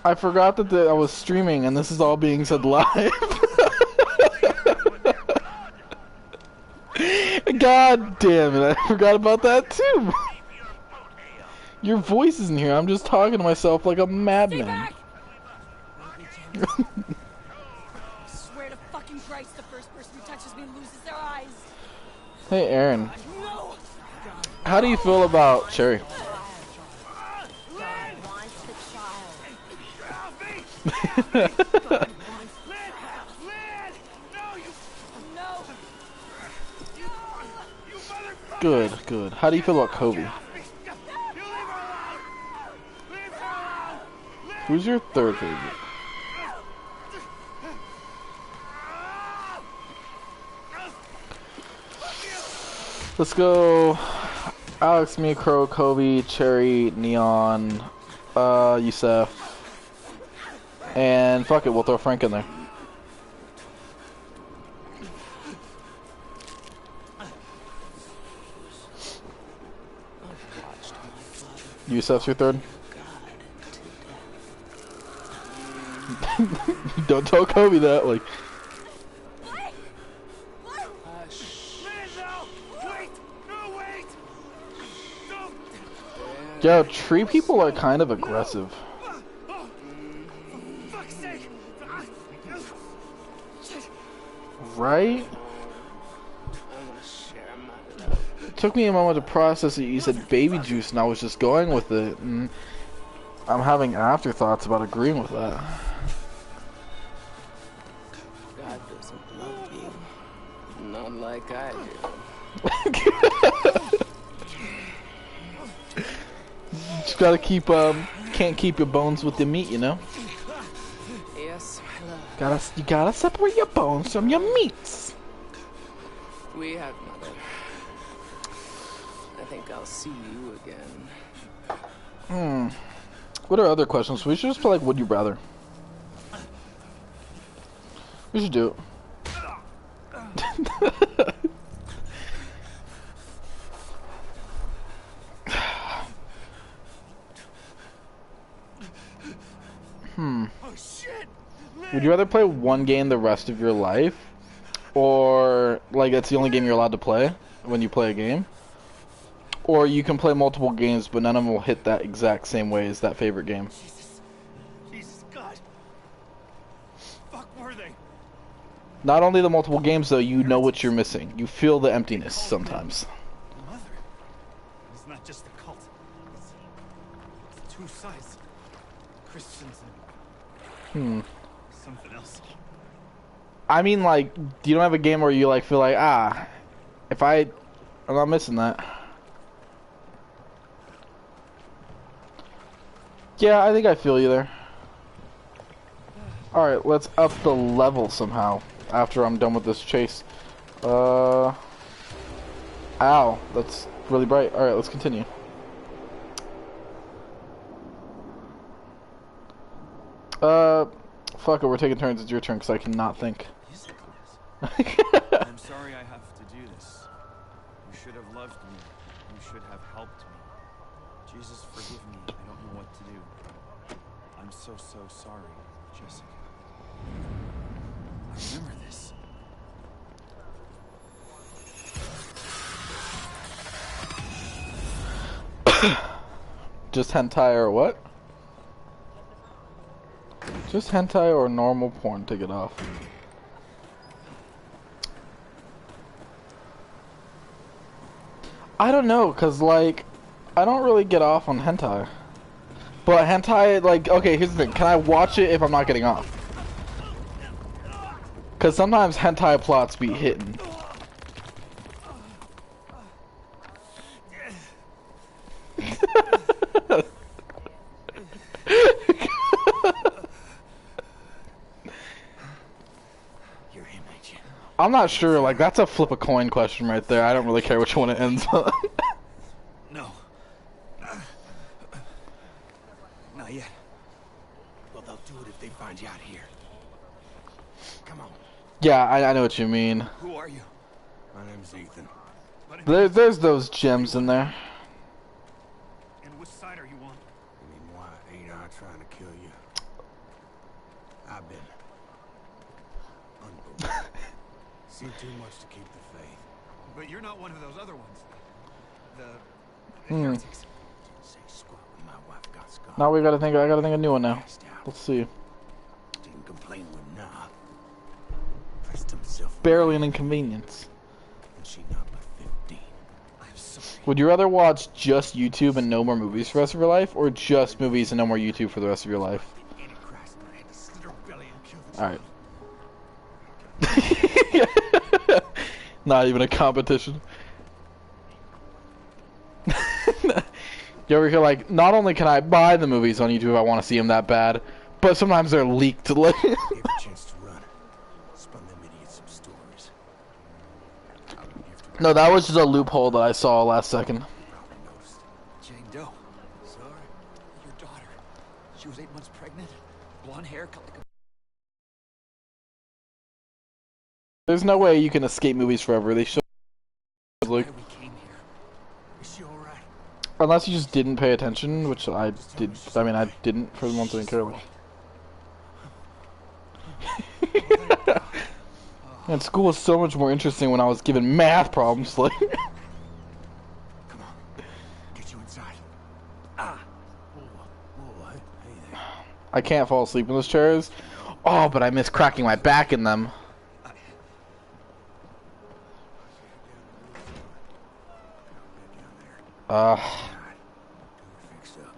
I forgot that I was streaming and this is all being said live. God damn it, I forgot about that too. Your voice isn't here, I'm just talking to myself like a madman. I swear to fucking Christ, the first person who touches me loses their eyes. Hey Aaron, No! how do you feel about Cherry? Good, good. How do you feel about Kobe? Who's your third favorite? Let's go Alex, me, Crow, Kobe, Cherry, Neon, Yusef, and fuck it, we'll throw Frank in there. Yusef's your third? Don't tell Kobe that, like... Yo, tree people are kind of aggressive. Right? It took me a moment to process it. You said baby juice and I was just going with it. And I'm having afterthoughts about agreeing with that. God doesn't love you. Not like I do. Just gotta keep, can't keep your bones with the meat, you know? Yes, my love. You gotta separate your bones from your meats. We have, mother. I think I'll see you again. What are other questions? We should just play like Would You Rather. We should do it. Would you rather play one game the rest of your life? Or, like, that's the only game you're allowed to play when you play a game? Or you can play multiple games, but none of them will hit that exact same way as that favorite game. Jesus, God. Fuck were they? Not only the multiple games, though, you know what you're missing. You feel the emptiness sometimes. Mother. It's not just a cult. It's two sides. Christians and something else. I mean, like, you don't have a game where you, like, feel like, I'm not missing that. Yeah, I think I feel you there. Alright, let's up the level somehow after I'm done with this chase. Ow, that's really bright. Alright, let's continue. Fuck it, we're taking turns. It's your turn because I cannot think. I'm sorry I have to do this. You should have loved me. You should have helped me. Jesus, forgive me. I don't know what to do. I'm so sorry, Jessica. I remember this. Just hentai or what? Just hentai or normal porn to get off. I don't know, cause like, I don't really get off on hentai. But hentai, like, okay, here's the thing. Can I watch it if I'm not getting off? Cause sometimes hentai plots be hitting. I'm not sure, like, that's a flip a coin question right there. I don't really care which one it ends on. No. Not yet. Well, they'll do it if they find you out here. Come on. Yeah, I know what you mean. Who are you? My name's Ethan. There's those gems in there. And which side are you on? I mean, why ain't I trying to kill you? I've been unbelievable. Seen too much to keep the faith. But you're not one of those other ones. The Didn't heretics. say squat when my wife got scarred. Now I gotta think a new one now. Passed out. Let's see. Didn't complain when nah. Pressed himself. Barely an inconvenience. And she not but 15. I'm sorry. Would you rather watch just YouTube and no more movies for the rest of your life, or just movies and no more YouTube for the rest of your life? Antichrist, and I had to slit her belly and kill the Alright. Not even a competition. You ever hear like, not only can I buy the movies on YouTube if I want to see them that bad, but sometimes they're leaked. Like, Gave her a chance to run. Spun them idiots some stories. I would give to no, that was just a loophole that I saw last second. probably noticed. Jane Doe. Sorry? Your daughter. She was 8 months pregnant. Blonde hair, cut like a... There's no way you can escape movies forever. They show like, Why we came here. Is she alright? unless you just didn't pay attention, which I did. I mean, I didn't for the ones I didn't care about. And school was so much more interesting when I was given math problems. Like, Come on. Get you inside. Ah. Whoa, hey there. I can't fall asleep in those chairs. Oh, but I miss cracking my back in them. Fixed up.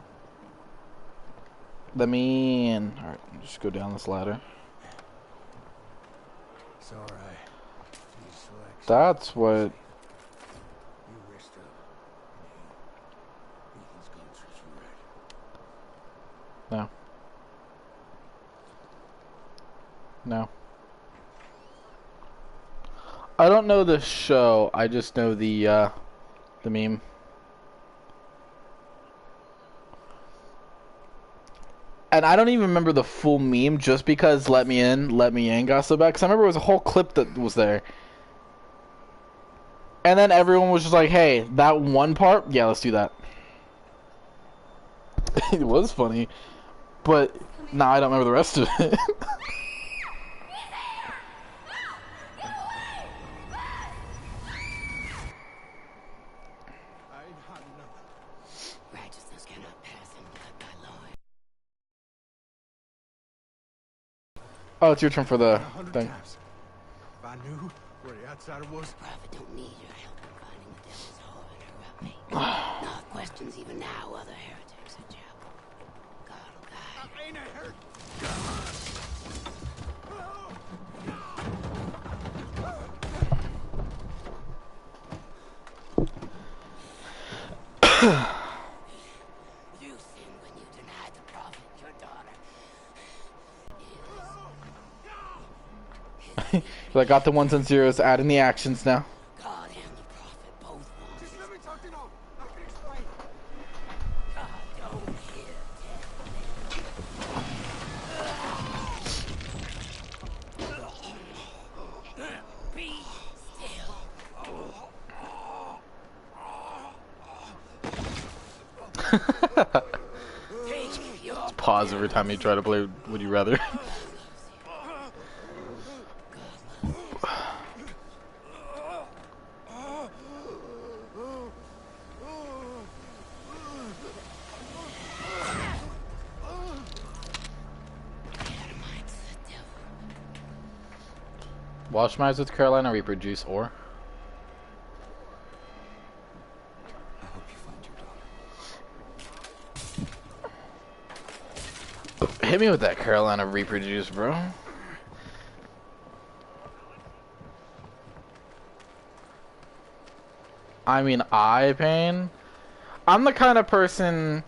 Let me in. Alright, just go down this ladder. It's alright. Just relax. That's what. You rest up. Ethan's gonna treat you right. No. No. I don't know the show. I just know the meme. And I don't even remember the full meme just because let me in got so bad. Because I remember it was a whole clip that was there. And then everyone was just like, hey, that one part? Yeah, let's do that. It was funny. But, nah, I don't remember the rest of it. I ain't hiding nothing. Righteousness cannot pass in blood by law. Oh, it's your turn for the 100 thing. times. If I knew where the outsider was, Prophet don't need your help in finding the devil's whore and her me. No questions even now, other heretics at chapel. God will guide. I ain't a hurt. You sinned when you denied the prophet, your daughter. So I got the ones and zeros, adding the actions now. God and the prophet both want. Just let me talk to him. I can explain. God don't hear. Be still. Take your Pause every time you try to play Would You Rather. Adamites, the devil. Wash my eyes with Carolina Reaper juice or I hope you find your daughter. hit me with that Carolina Reaper juice, bro. I mean, eye pain. I'm the kind of person.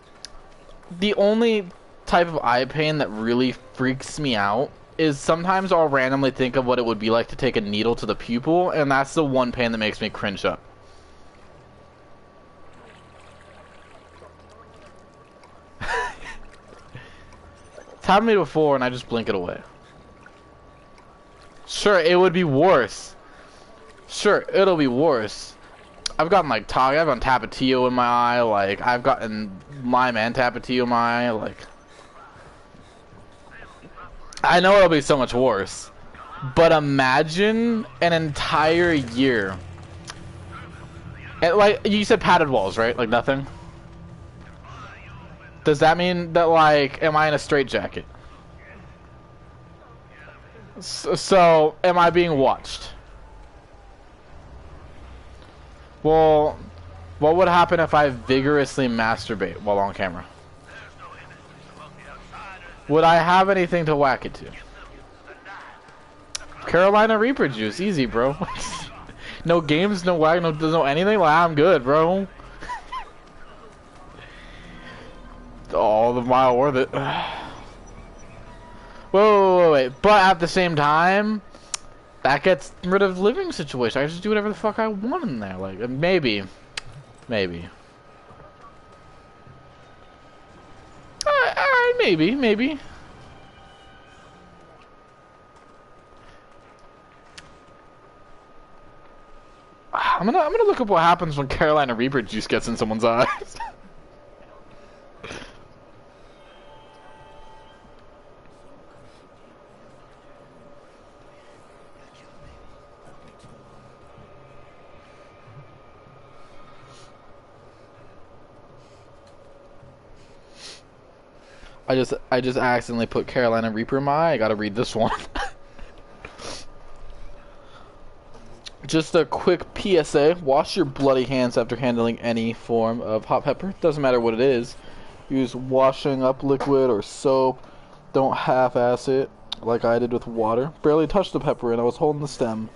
The only type of eye pain that really freaks me out is sometimes I'll randomly think of what it would be like to take a needle to the pupil, and that's the one pain that makes me cringe up. It's happened to me before, and I just blink it away. Sure, it would be worse. Sure, it'll be worse. I've gotten like I've gotten Tapatio in my eye, like I've gotten Lime and Tapatio in my eye, like I know it'll be so much worse. But imagine an entire year. And, like you said padded walls, right? Like nothing. Does that mean that like am I in a straitjacket? So am I being watched? Well, what would happen if I vigorously masturbate while on camera? Would I have anything to whack it to? Carolina Reaper juice, easy, bro. No games, no whack, no anything. Like I'm good, bro. All the mile worth it. Whoa, wait. But at the same time, that gets rid of living situation. I just do whatever the fuck I want in there. Like maybe. Maybe. Maybe. I'm gonna look up what happens when Carolina Reaper juice gets in someone's eyes. I just accidentally put Carolina Reaper in my eye. I gotta read this one. Just a quick PSA. Wash your bloody hands after handling any form of hot pepper. Doesn't matter what it is. Use washing up liquid or soap. Don't half-ass it like I did with water. Barely touch the pepper and I was holding the stem.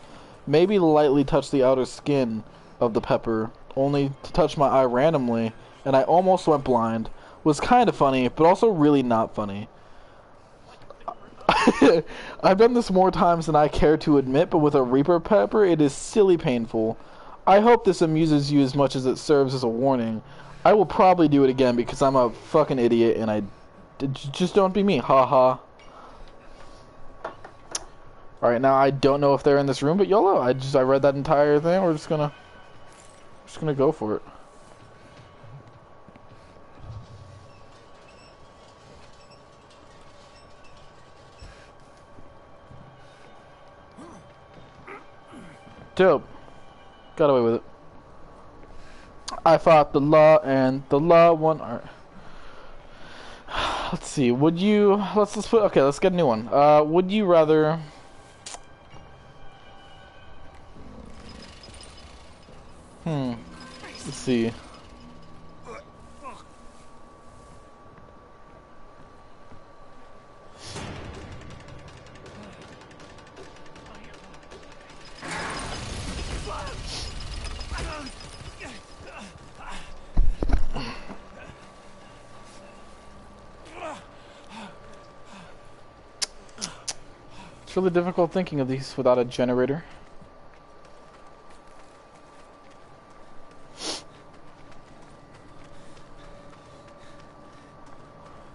Maybe lightly touch the outer skin of the pepper. Only to touch my eye randomly and I almost went blind. Was kind of funny, but also really not funny. I've done this more times than I care to admit, but with a Reaper pepper, it is silly painful. I hope this amuses you as much as it serves as a warning. I will probably do it again because I'm a fucking idiot and just don't be me. Haha. Alright, now I don't know if they're in this room, but YOLO. I read that entire thing. We're just gonna go for it. Dope. Got away with it. I fought the law and the law won. Alright. Let's see. Would you let's put okay, let's get a new one. Would you rather let's see. It's really difficult thinking of these without a generator.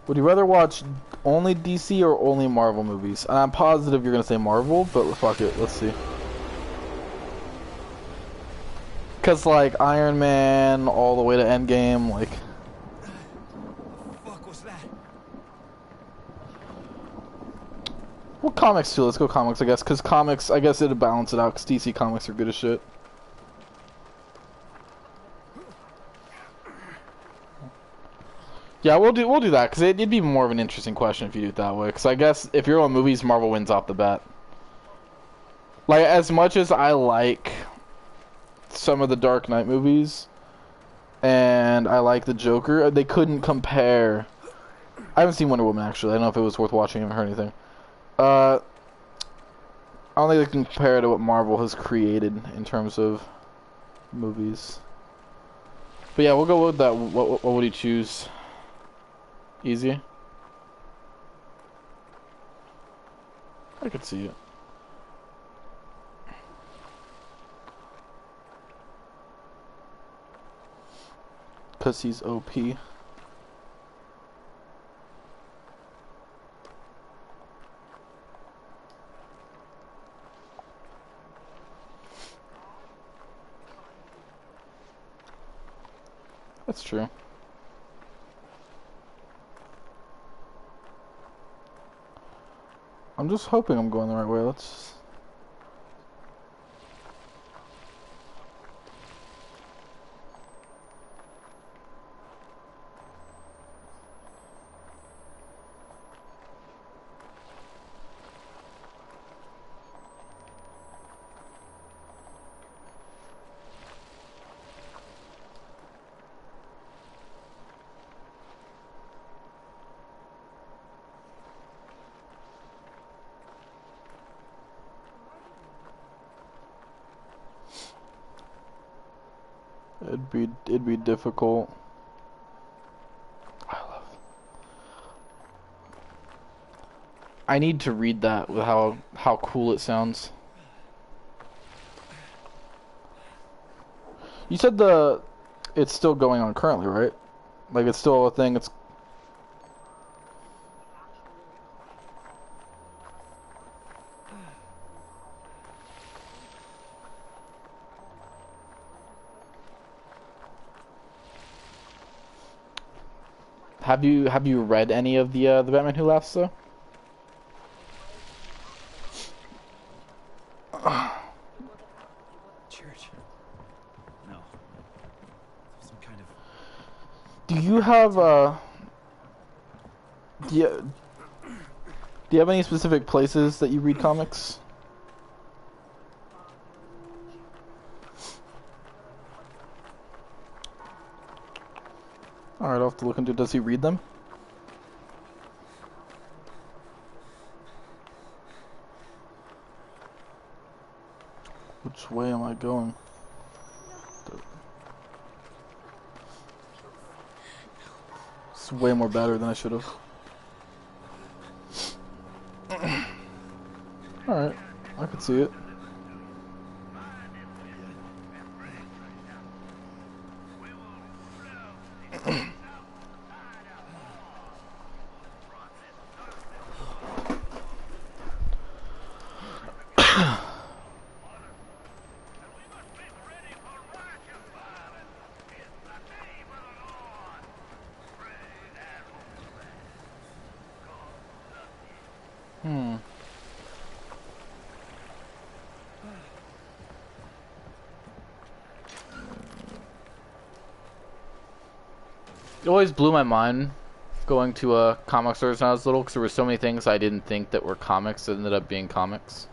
Would you rather watch only DC or only Marvel movies? And I'm positive you're gonna say Marvel, but fuck it, let's see. Cause like Iron Man all the way to Endgame, like. Fuck was that? Well, comics too. Let's go comics, I guess. Cause comics, I guess it'll balance it out. Cause DC comics are good as shit. Yeah, we'll do that. Cause it'd be more of an interesting question if you do it that way. Cause I guess if you're on movies, Marvel wins off the bat. Like as much as I like some of the Dark Knight movies, and I like the Joker, they couldn't compare. I haven't seen Wonder Woman actually. I don't know if it was worth watching. I haven't heard anything. I don't think they can compare to what Marvel has created in terms of movies. But yeah, we'll go with that. What would you choose? Easy? I could see it. Cause he's OP. That's true. I'm just hoping I'm going the right way. Let's. It'd be difficult. I need to read that with how cool it sounds. You said it's still going on currently, right? Like it's still a thing. It's have you read any of the Batman Who Laughs though? Church? No. Some kind of... Do you have do you have any specific places that you read comics? Alright, I'll have to look into. Does he read them? Which way am I going? It's way more better than I should have. Alright, I could see it. It always blew my mind going to comic stores when I was little because there were so many things I didn't think that were comics that ended up being comics.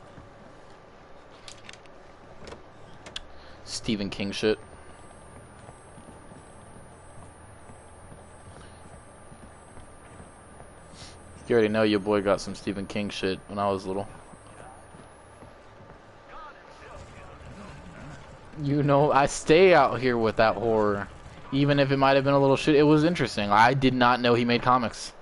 Stephen King shit. You already know your boy got some Stephen King shit when I was little. You know, I stay out here with that horror. Even if it might have been a little shit, it was interesting. I did not know he made comics.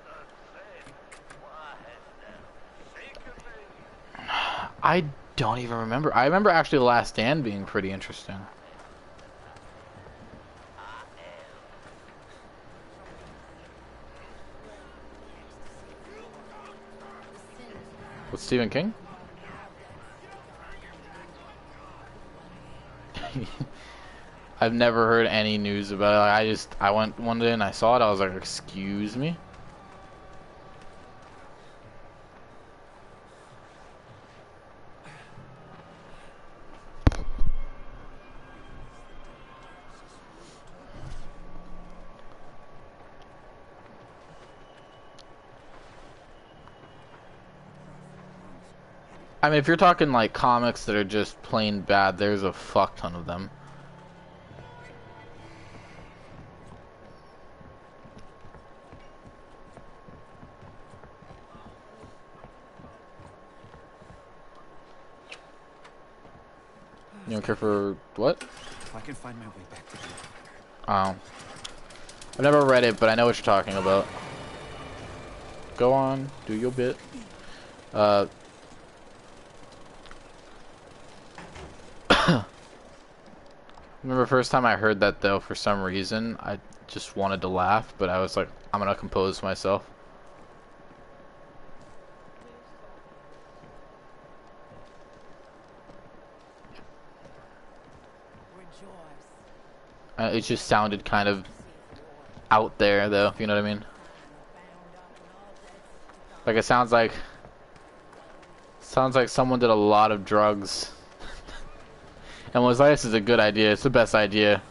I don't even remember. I remember actually The Last Stand being pretty interesting. With Stephen King? I've never heard any news about it. Like, I went one day and I saw it. I was like, excuse me? I mean, if you're talking like comics that are just plain bad, there's a fuck ton of them. You don't care for what? If I can find my way back to the... Oh. I've never read it, but I know what you're talking about. Go on, do your bit. Remember first time I heard that though, for some reason, I just wanted to laugh, but I was like, I'm gonna compose myself. It just sounded kind of out there though, if you know what I mean. Like it sounds like someone did a lot of drugs and was like, this is a good idea, it's the best idea.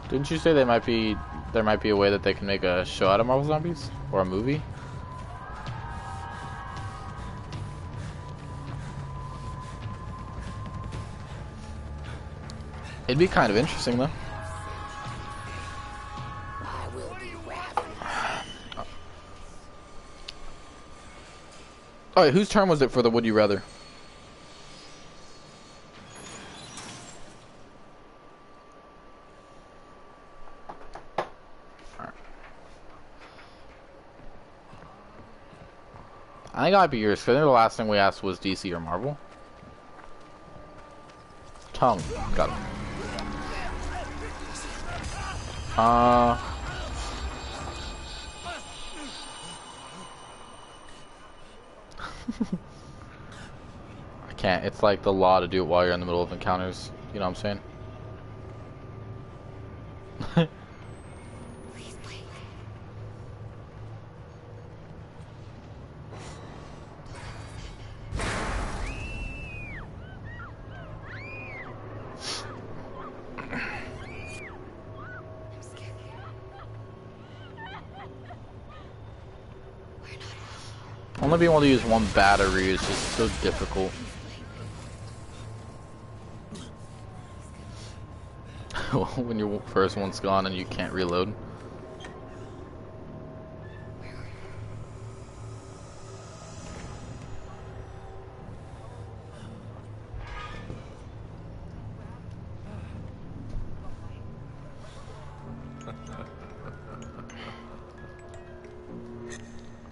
Didn't you say there might be a way that they can make a show out of Marvel Zombies? Or a movie? It'd be kind of interesting though. I will be ravenous. Alright, whose turn was it for the would you rather? I think it might be yours, because I think the last thing we asked was DC or Marvel. Tongue. Got it. I can't. It's like the law to do it while you're in the middle of encounters. You know what I'm saying? Only being able to use one battery is just so difficult. When your first one's gone and you can't reload.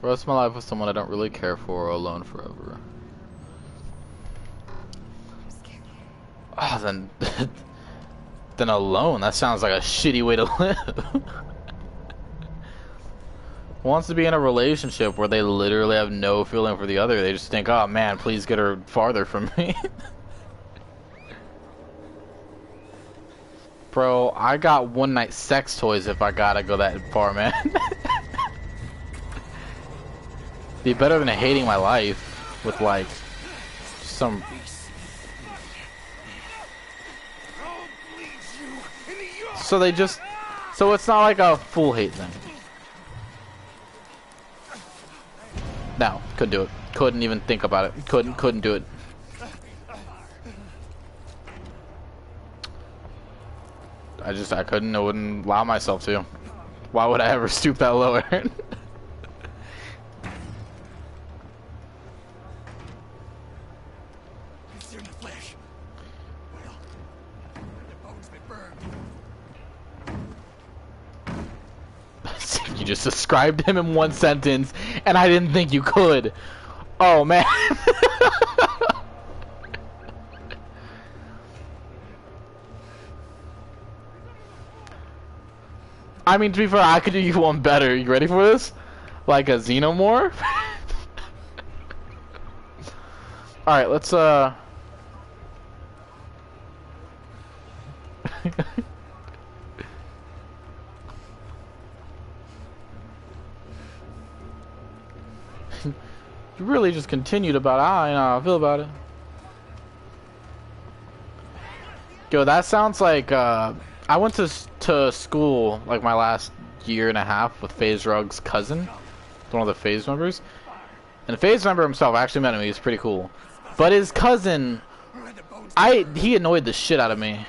The rest of my life with someone I don't really care for or alone forever. Ah, then then alone. That sounds like a shitty way to live. Who wants to be in a relationship where they literally have no feeling for the other? They just think, oh man, please get her farther from me. Bro, I got one night sex toys if I gotta go that far, man. Be better than hating my life with like some. So they just, so it's not like a full hate thing. No, couldn't do it. Couldn't even think about it. Couldn't do it. I couldn't. I wouldn't allow myself to. Why would I ever stoop that low, Aaron? You just described him in one sentence, and I didn't think you could. Oh, man. I mean, to be fair, I could do you one better. You ready for this? Like a xenomorph? Alright, let's, You really just continued about how I feel about it. Yo, that sounds like, I went to school, like, my last year and a half with FaZe Rug's cousin, one of the FaZe members. And the FaZe member himself, I actually met him, he was pretty cool. But his cousin, he annoyed the shit out of me.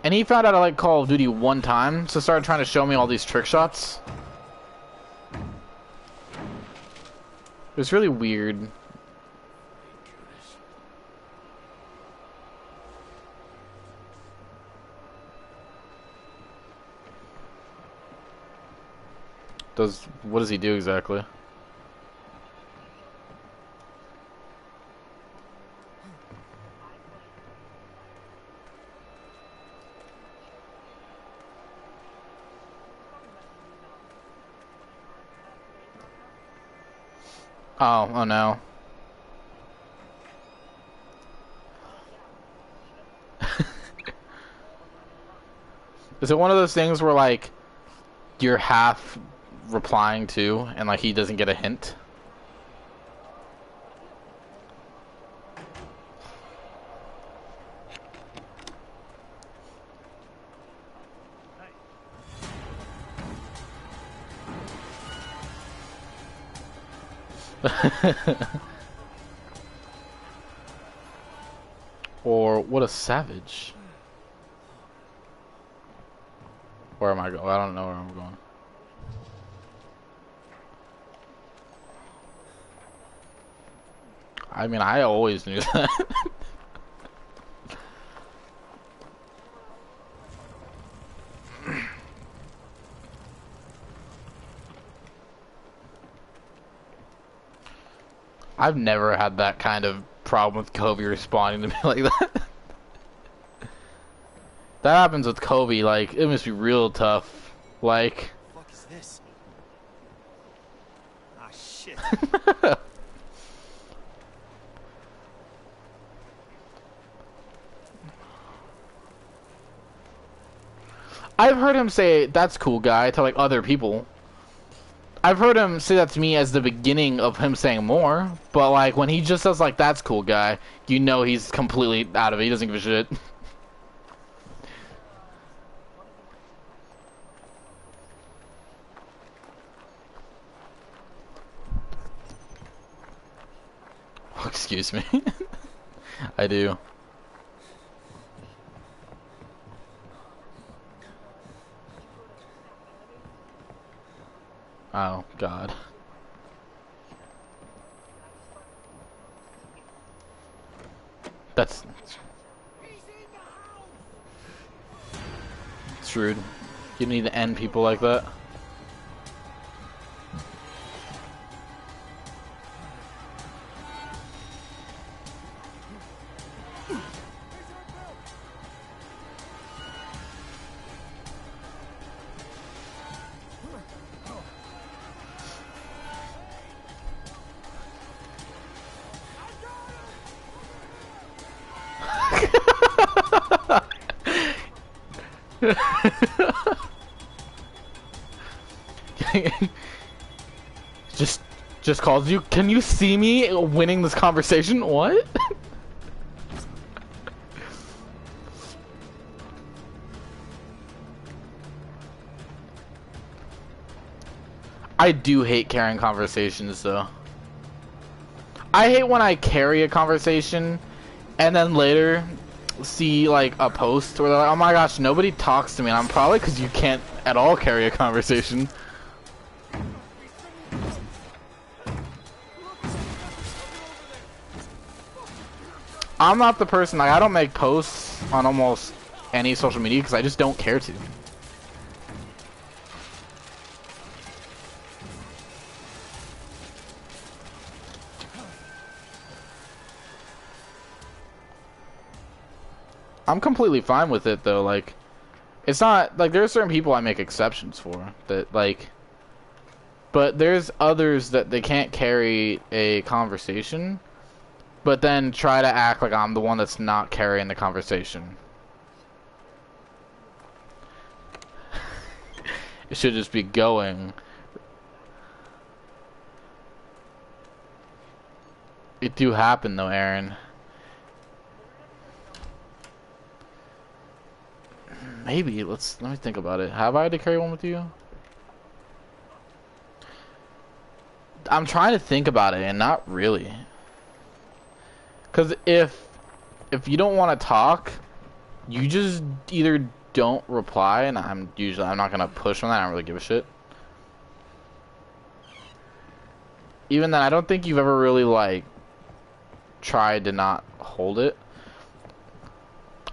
And he found out I like Call of Duty one time, so started trying to show me all these trick shots. It was really weird. What does he do exactly? Oh no. Is it one of those things where like you're half replying to and like he doesn't get a hint? Or what a savage. Where am I going? I don't know where I'm going. I mean, I always knew that. I've never had that kind of problem with Kobe responding to me like that. That happens with Kobe, like, it must be real tough. Like... What the fuck is this? Ah, shit. I've heard him say, "That's cool, guy," to, like, other people. I've heard him say that to me as the beginning of him saying more, but, like, when he just says, like, "That's cool, guy," you know he's completely out of it. He doesn't give a shit. Excuse me. I do. Oh, God. That's... It's rude. You need to end people like that. just calls you. Can you see me winning this conversation? What? I do hate carrying conversations though. I hate when I carry a conversation and then later see like a post where they're like, "Oh my gosh, nobody talks to me," and I'm probably because you can't at all carry a conversation. I'm not the person, like, I don't make posts on almost any social media because I just don't care to. I'm completely fine with it though, like, it's not, like, there are certain people I make exceptions for, that, like, but there's others that they can't carry a conversation, but then try to act like I'm the one that's not carrying the conversation. It should just be going. It do happen though, Aaron. Maybe, let me think about it. Have I had to carry one with you? I'm trying to think about it, and not really. Because if you don't want to talk, you just either don't reply, and I'm not gonna push on that. I don't really give a shit. Even then, I don't think you've ever really like tried to not hold it.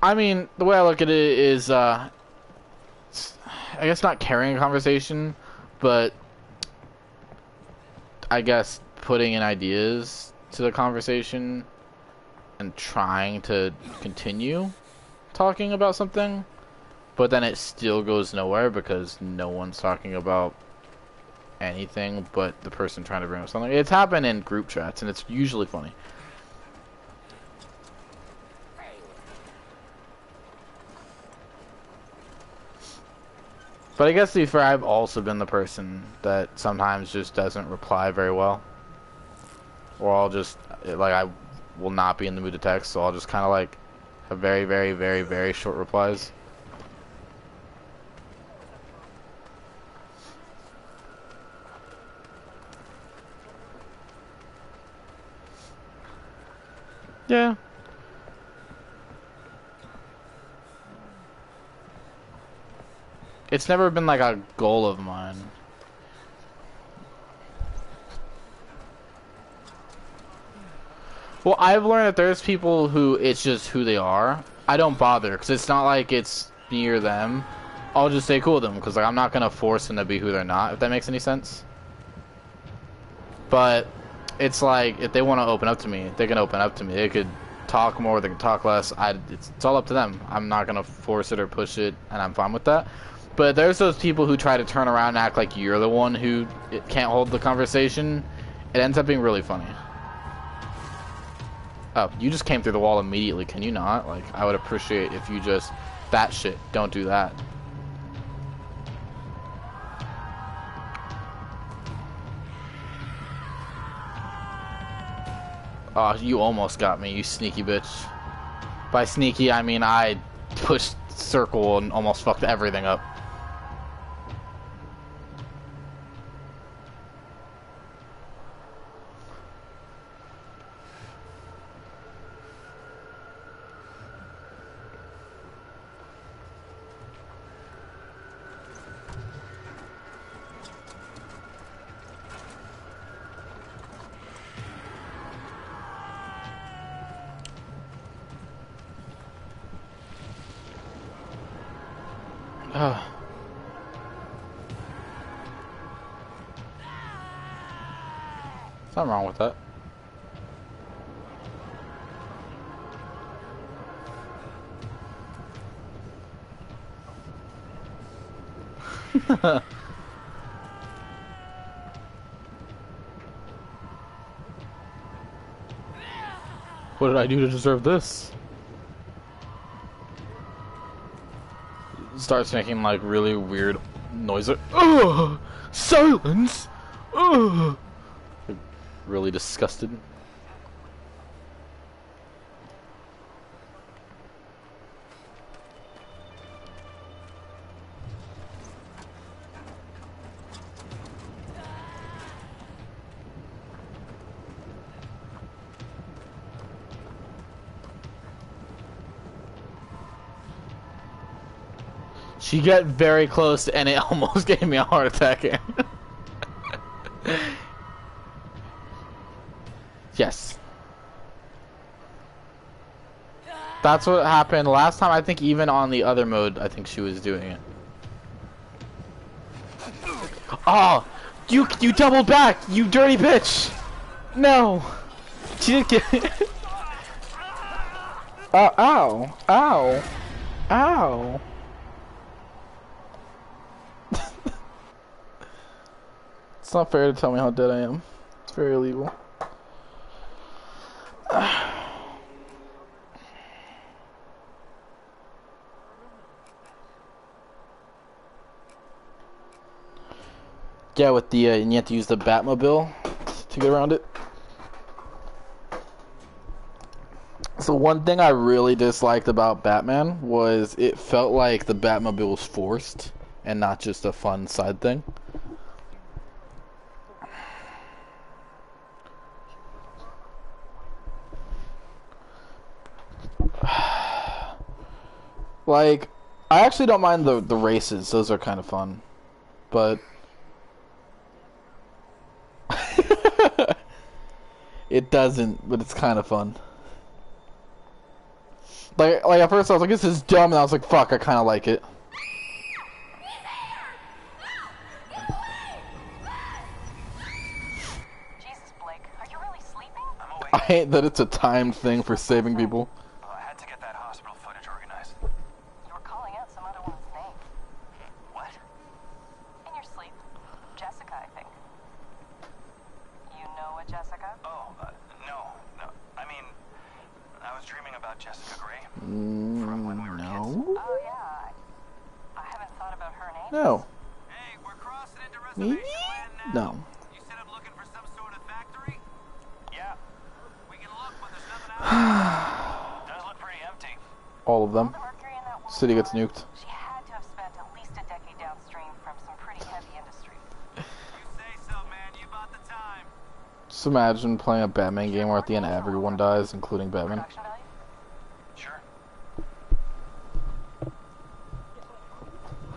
I mean, the way I look at it is, I guess not carrying a conversation, but I guess putting in ideas to the conversation and trying to continue talking about something, but then it still goes nowhere because no one's talking about anything but the person trying to bring up something. It's happened in group chats, and it's usually funny. But I guess to be fair, I've also been the person that sometimes just doesn't reply very well. Or I'll just, like, I will not be in the mood to text, so I'll just kind of, like, have very, very, very, very short replies. Yeah. It's never been, like, a goal of mine. Well, I've learned that there's people who it's just who they are. I don't bother, because it's not like it's me or them. I'll just stay cool with them, because like, I'm not going to force them to be who they're not, if that makes any sense. But it's like, if they want to open up to me, they can open up to me. They could talk more, they can talk less. It's all up to them. I'm not going to force it or push it, and I'm fine with that. But there's those people who try to turn around and act like you're the one who can't hold the conversation. It ends up being really funny. Oh, you just came through the wall immediately. Can you not? Like, I would appreciate if you just... That shit. Don't do that. Oh, you almost got me, you sneaky bitch. By sneaky, I mean I pushed circle and almost fucked everything up. Something wrong with that. What did I do to deserve this? Starts making like really weird noises. Ugh! Silence! Ugh! Really disgusted. She got very close and it almost gave me a heart attack. Yes. That's what happened last time. I think even on the other mode, I think she was doing it. Oh, you doubled back, you dirty bitch. No. She didn't get it. Ow. Ow. Ow. It's not fair to tell me how dead I am. It's very illegal. Yeah, with the and you have to use the Batmobile to get around it. So one thing I really disliked about Batman was it felt like the Batmobile was forced and not just a fun side thing. Like, I actually don't mind the races. Those are kind of fun. But it doesn't, but it's kind of fun. Like at first I was like, this is dumb, and I was like, fuck, I kind of like it. Jesus, Blake, are you really sleeping? I'm awake. I hate that it's a timed thing for saving people. I had to get that hospital footage organized. You were calling out some other woman's name. What? In your sleep. Jessica, I think. Jessica Gray? No. Oh, yeah. I haven't thought about her name. No. Hey, we're crossing into Me? reservation land now. No. You said I'm looking for some sort of factory? Yeah. We can look, but there's nothing out there. Does look pretty empty. All of them. The mercury in that woman's City gets blood, nuked. She had to have spent at least a decade downstream from some pretty heavy industry. You say so, man. You bought the time. Just imagine playing a Batman game where at the end everyone dies, including Batman. Production value? Sure.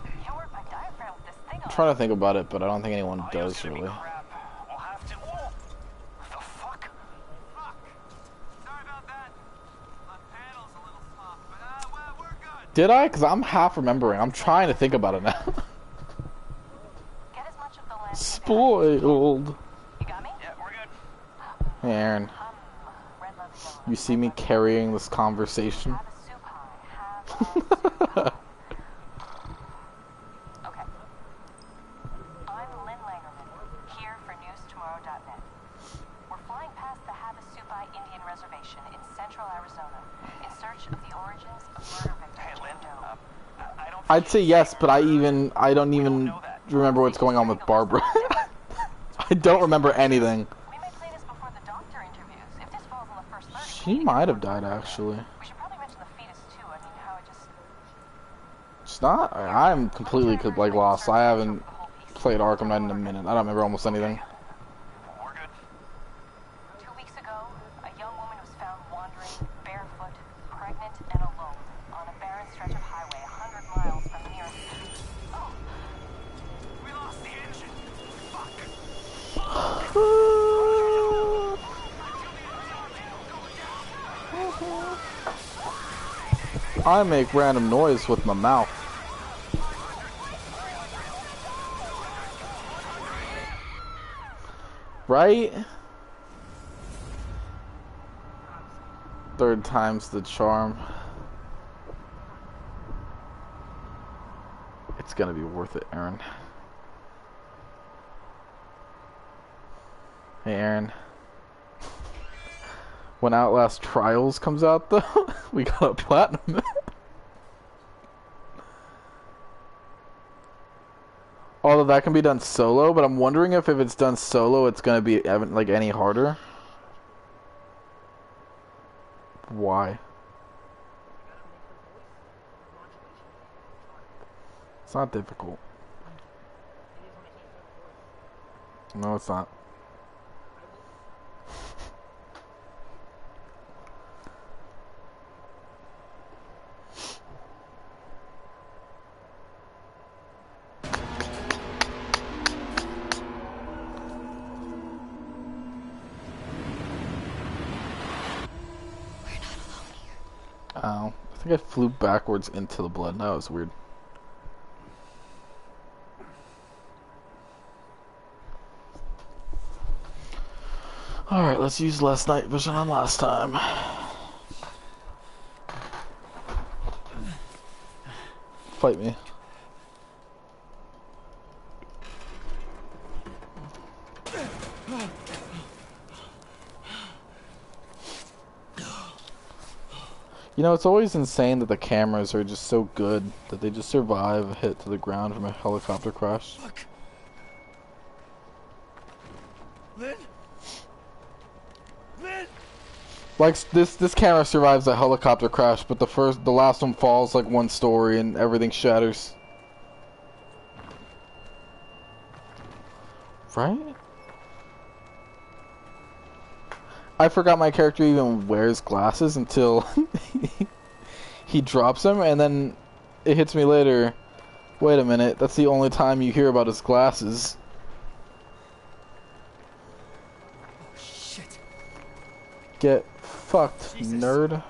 You work my diaphragm with this thing on. I'm trying to think about it, but I don't think anyone Audio's does gonna be really. crap. We'll have to. Whoa! The fuck? Fuck. Sorry about that. My panel's a little soft, but well, we're good. Did I? Because I'm half remembering. I'm trying to think about it now. Get as much of the land. Spoiled. You got me? Yeah, we're good. Hey, Aaron. Red leather yellow. You see me carrying this conversation? Have a soup pie. Have a soup pie. Okay. I'm Lynn Langerman, here for newstomorrow.net. We're flying past the Havasupai Indian Reservation in central Arizona in search of the origins of murder victims. Hey, Lynn. I don't. I'd say yes, but I don't even remember what's going on with Barbara. I don't remember anything. We may play this before the doctor interviews. If this falls on the first 30, She might have died, actually. we should probably mention the fetus too. I mean, how it just. It's not. I'm completely like lost. I haven't played Arkham Knight in a minute. I don't remember almost anything. We're good. 2 weeks ago, a young woman was found wandering barefoot, pregnant, and alone on a barren stretch of highway 100 miles from the nearest city. Oh, We lost the engine. Fuck. I make random noise with my mouth. Right? Third time's the charm. It's gonna be worth it, Aaron. Hey, Aaron. When Outlast Trials comes out, though, we got a platinum. Although that can be done solo, but I'm wondering if it's done solo, it's gonna be like any harder. Why? It's not difficult. No, it's not. Ow. I think I flew backwards into the blood. That was weird. Alright, let's use less night vision on last time. Fight me. You know, it's always insane that the cameras are just so good that they just survive a hit to the ground from a helicopter crash. Fuck. Lynn? Lynn? Like this camera survives a helicopter crash, but the last one falls like one story and everything shatters. Right? I forgot my character even wears glasses until he drops them, and then it hits me later. Wait a minute, that's the only time you hear about his glasses. Oh, shit. Get fucked, Jesus. nerd. No,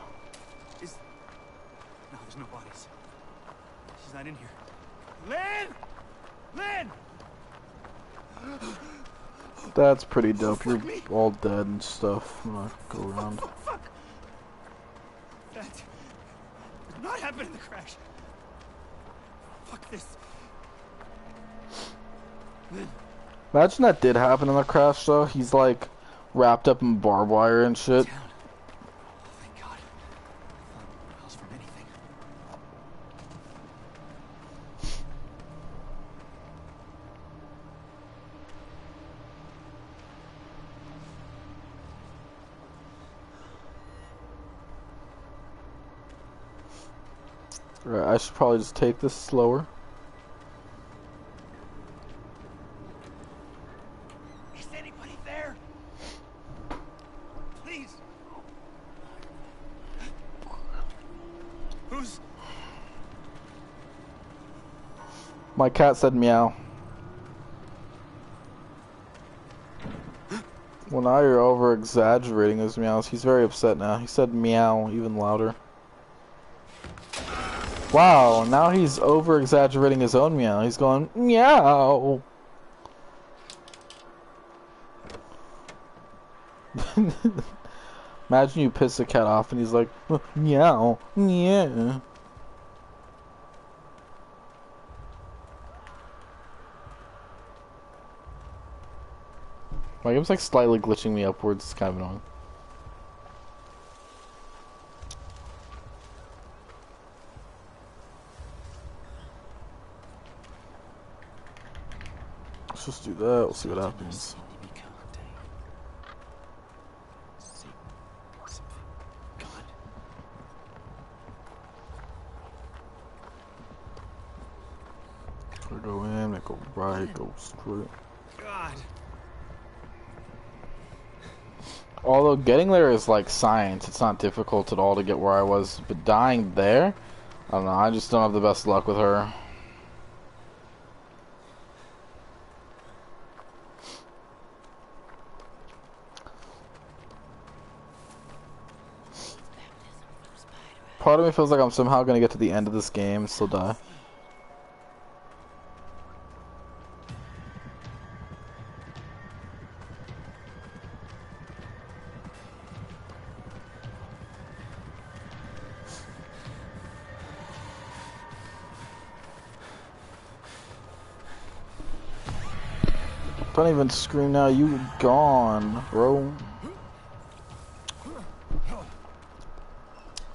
there's no bodies. She's not in here. Lynn! Lynn! That's pretty dope. You're me. all dead and stuff. I'm gonna go around. Fuck! That did not happen in the crash. Fuck this. Lynn. Imagine that did happen in the crash, though. He's like wrapped up in barbed wire and shit. Down. Oh, thank God. Right, I should probably just take this slower. Is anybody there? Please. Who's... My cat said meow. Well, now you're over exaggerating his meows. He's very upset now. He said meow even louder. Wow, now he's over exaggerating his own meow. He's going meow. Imagine you piss the cat off and he's like meow, meow. My game's like slightly glitching me upwards. It's kind of annoying. Let's just do that. We'll see what happens. I go in, I go right, go straight. God. Although getting there is like science, it's not difficult at all to get where I was, but dying there, I don't know, I just don't have the best luck with her. Part of me feels like I'm somehow gonna get to the end of this game and still die. Don't even scream now, you gone, bro.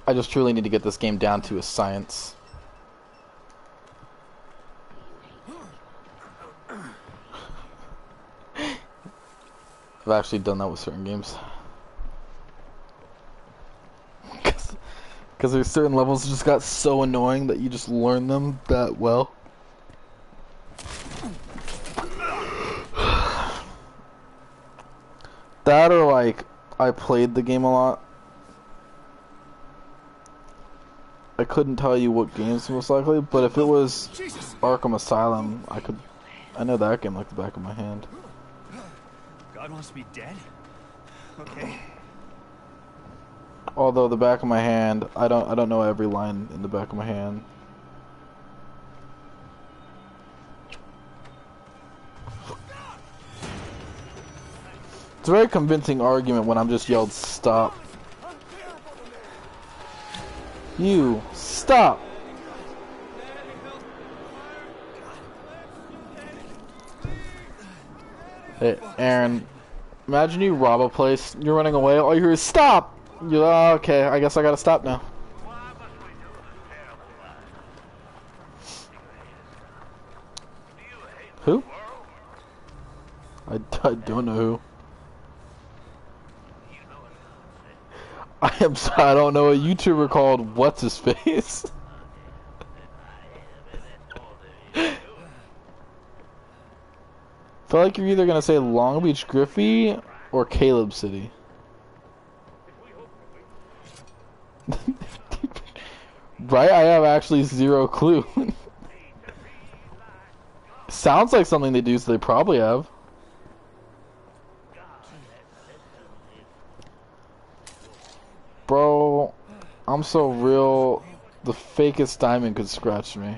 I just truly need to get this game down to a science. I've actually done that with certain games. Because there's certain levels that just got so annoying that you just learn them that well. That or like, I played the game a lot. I couldn't tell you what games most likely, but if it was Arkham Asylum, I know that game like the back of my hand. God wants me dead? Okay. Although the back of my hand, I don't know every line in the back of my hand. It's a very convincing argument when I'm just yelled stop. You stop. Hey, Aaron, imagine you rob a place, you're running away, all you hear is stop! You're like, okay, I guess I gotta stop now. Who? I don't know who. I don't know a YouTuber called What's His Face. Feel like you're either gonna say Long Beach Griffey or Caleb City. Right? I have actually zero clue. Sounds like something they do, so they probably have. Bro, I'm so real. The fakest diamond could scratch me.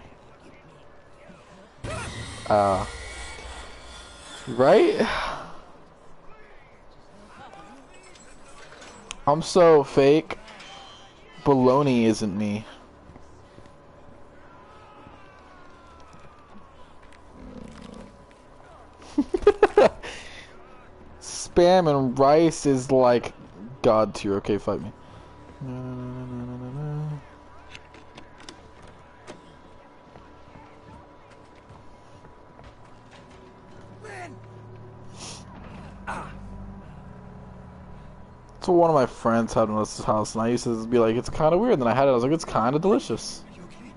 Right? I'm so fake. Baloney isn't me. Spam and rice is like God tier. Okay, fight me. So one of my friends had one at his house, and I used to be like, it's kind of weird. And then I had it, I was like, it's kind of delicious. Are you okay?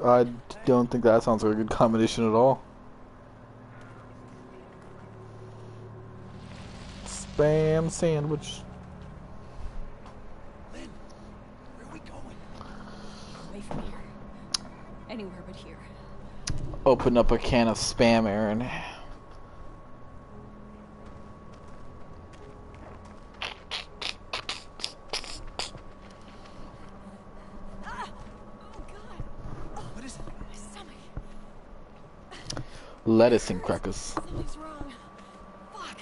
I don't think that sounds like a good combination at all. Spam sandwich. Lynn, where are we going? Away from here. Anywhere but here. Open up a can of spam, Aaron. Ah! Oh god! What is it? My stomach. Lettuce and crackers. Something's wrong. Fuck.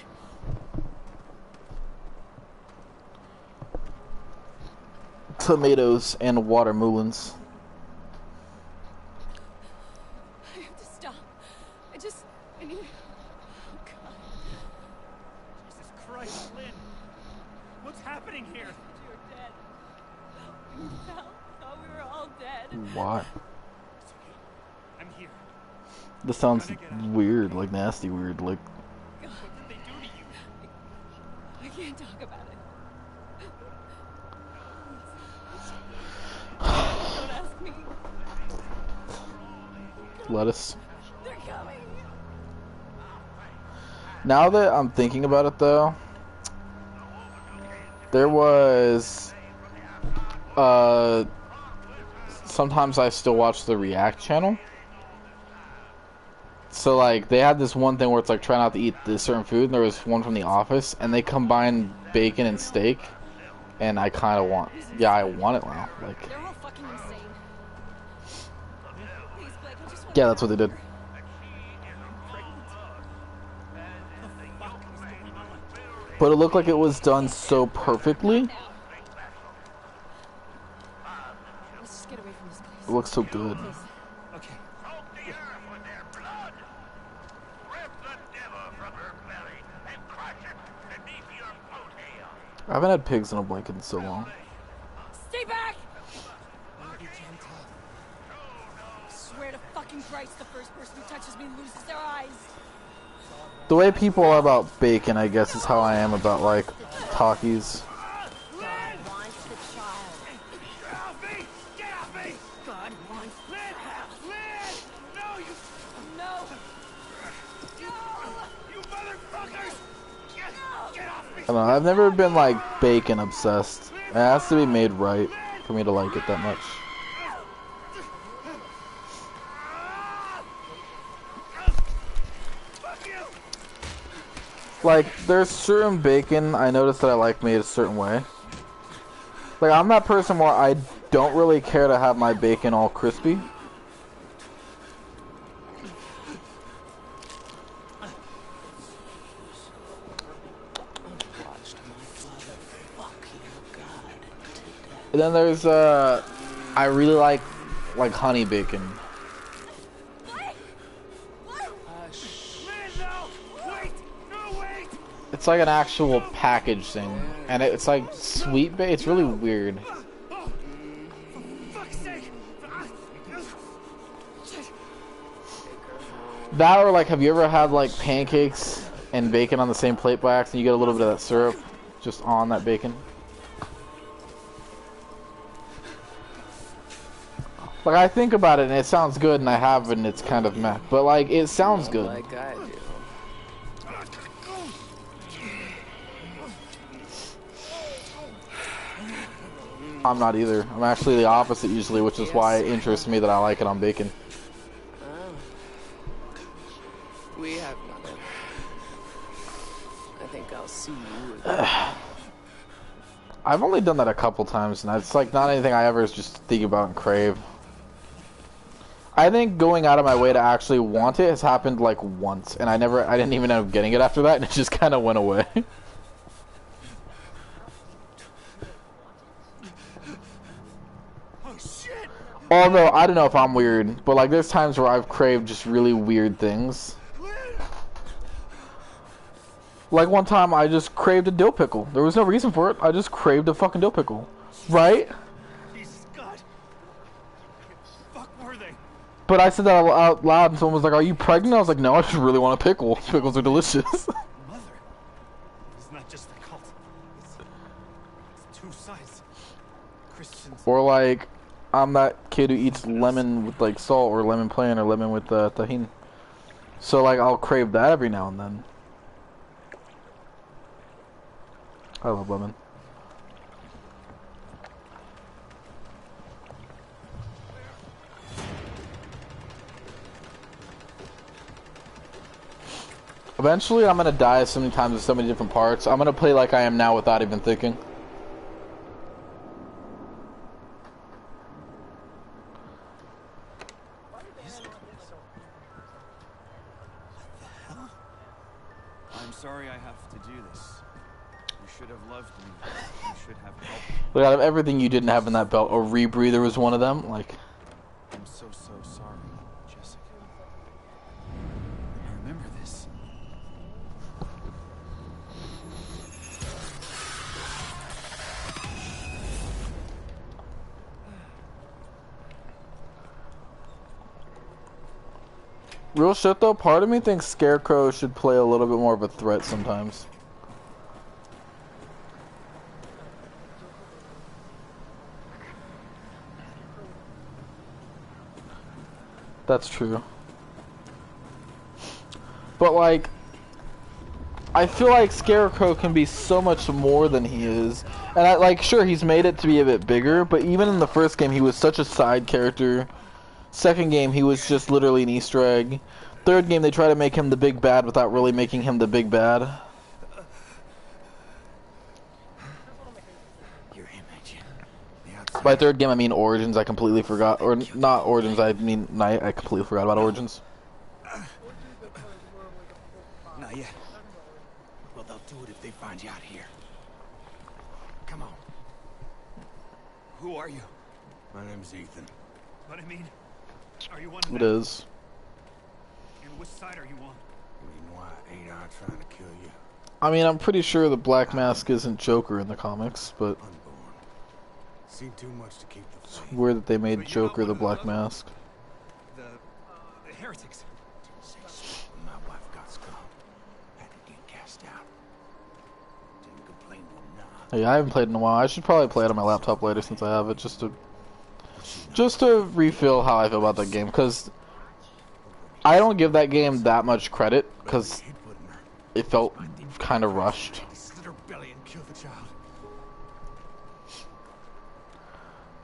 Tomatoes and watermelons. I have to stop. I need... Oh god. Jesus Christ, Lynn. What's happening here? You're dead. When you fell, thought we were all dead. What? It's okay. I'm here. This sounds weird, like nasty weird, like... God, What did they do to you? I can't talk about it. Don't ask me. Lettuce. They're coming. Now that I'm thinking about it though, there was sometimes I still watch the React channel. So like they had this one thing where it's like try not to eat this certain food, and there was one from The Office, and they combined bacon and steak, and I kind of want, yeah, I want it now. Like, They're all fucking insane. Please, Blake, I just want yeah, that's what they did. But it looked like it was done so perfectly. Let's just get away from this place. It looks so good. Please. Okay. I haven't had pigs in a blanket in so long. Stay back! I swear to fucking Christ, the first person who touches me loses their eyes. The way people are about bacon, I guess, is how I am about, like, Takis. God wants the child. Get off me! Get off me! God wants the Lynn! child. Lynn! No, you... No! No! You motherfuckers! Get off me! I don't know, I've never been, like, bacon obsessed. It has to be made right for me to like it that much. Fuck you! Like, there's certain bacon I noticed that I like made a certain way. Like, I'm that person where I don't really care to have my bacon all crispy. And then there's, I really like honey bacon. Lynn, no! Wait! No, wait! It's like an actual package thing. And it's like sweet bacon. It's really weird. Oh! For fuck's sake! That or like, have you ever had like pancakes and bacon on the same plate by accident? You get a little bit of that syrup just on that bacon. Like, I think about it and it sounds good, and I have, and it's kind of meh. But like, it sounds good. Like I do. I'm not either. I'm actually the opposite usually, which is why it interests me that I like it on bacon. We have nothing. I think I'll see you again. I've only done that a couple times, and it's like not anything I ever just think about and crave. I think going out of my way to actually want it has happened like once, and I didn't even end up getting it after that, and it just kind of went away. Oh shit! Although, I don't know if I'm weird, but like there's times where I've craved just really weird things. Like one time I just craved a dill pickle. There was no reason for it. I just craved a fucking dill pickle. Right? Jesus God! Fuck were they? But I said that out loud and someone was like, "Are you pregnant?" I was like, "No, I just really want a pickle. Pickles are delicious." Mother. It's not just a cult. It's two sides. Christians. Or like, I'm that kid who eats lemon with like salt or lemon plain or lemon with tahini. So like I'll crave that every now and then. I love lemon. Eventually I'm gonna die so many times with so many different parts. I'm gonna play like I am now without even thinking. I'm sorry I have to do this. You should have loved me. You should have helped me. Like out of everything you didn't have in that belt, a rebreather was one of them. Like, I'm so sorry, Jessica. I remember this. real shit though, part of me thinks Scarecrow should play a little bit more of a threat sometimes. That's true. But like, I feel like Scarecrow can be so much more than he is. And I like, sure, he's made it to be a bit bigger, but even in the first game he was such a side character. Second game he was just literally an Easter egg. Third game they try to make him the big bad without really making him the big bad. Your image. By third game I mean Origins, I completely forgot. Or not Origins, I mean Night, I completely forgot about Origins. Not yet. Well, they'll do it if they find you out here. Come on. Who are you? My name's Ethan. But I mean, are you one of It them? is. And which side are you on? I mean, why ain't I trying to kill you? I mean, I'm pretty sure the Black Mask isn't Joker in the comics, but Unborn. Seen too much to keep the it's faith. weird that they made But you're not Joker the one of Black those? Mask. The heretics. Didn't say shit when my wife got scum. Had to get cast out. Didn't complain to none. Yeah, I haven't played in a while. I should probably play it on my laptop later since I have it, just to refill how I feel about that game, because I don't give that game that much credit, because Hit button her. it felt kind of rushed. Slit her belly and kill the child.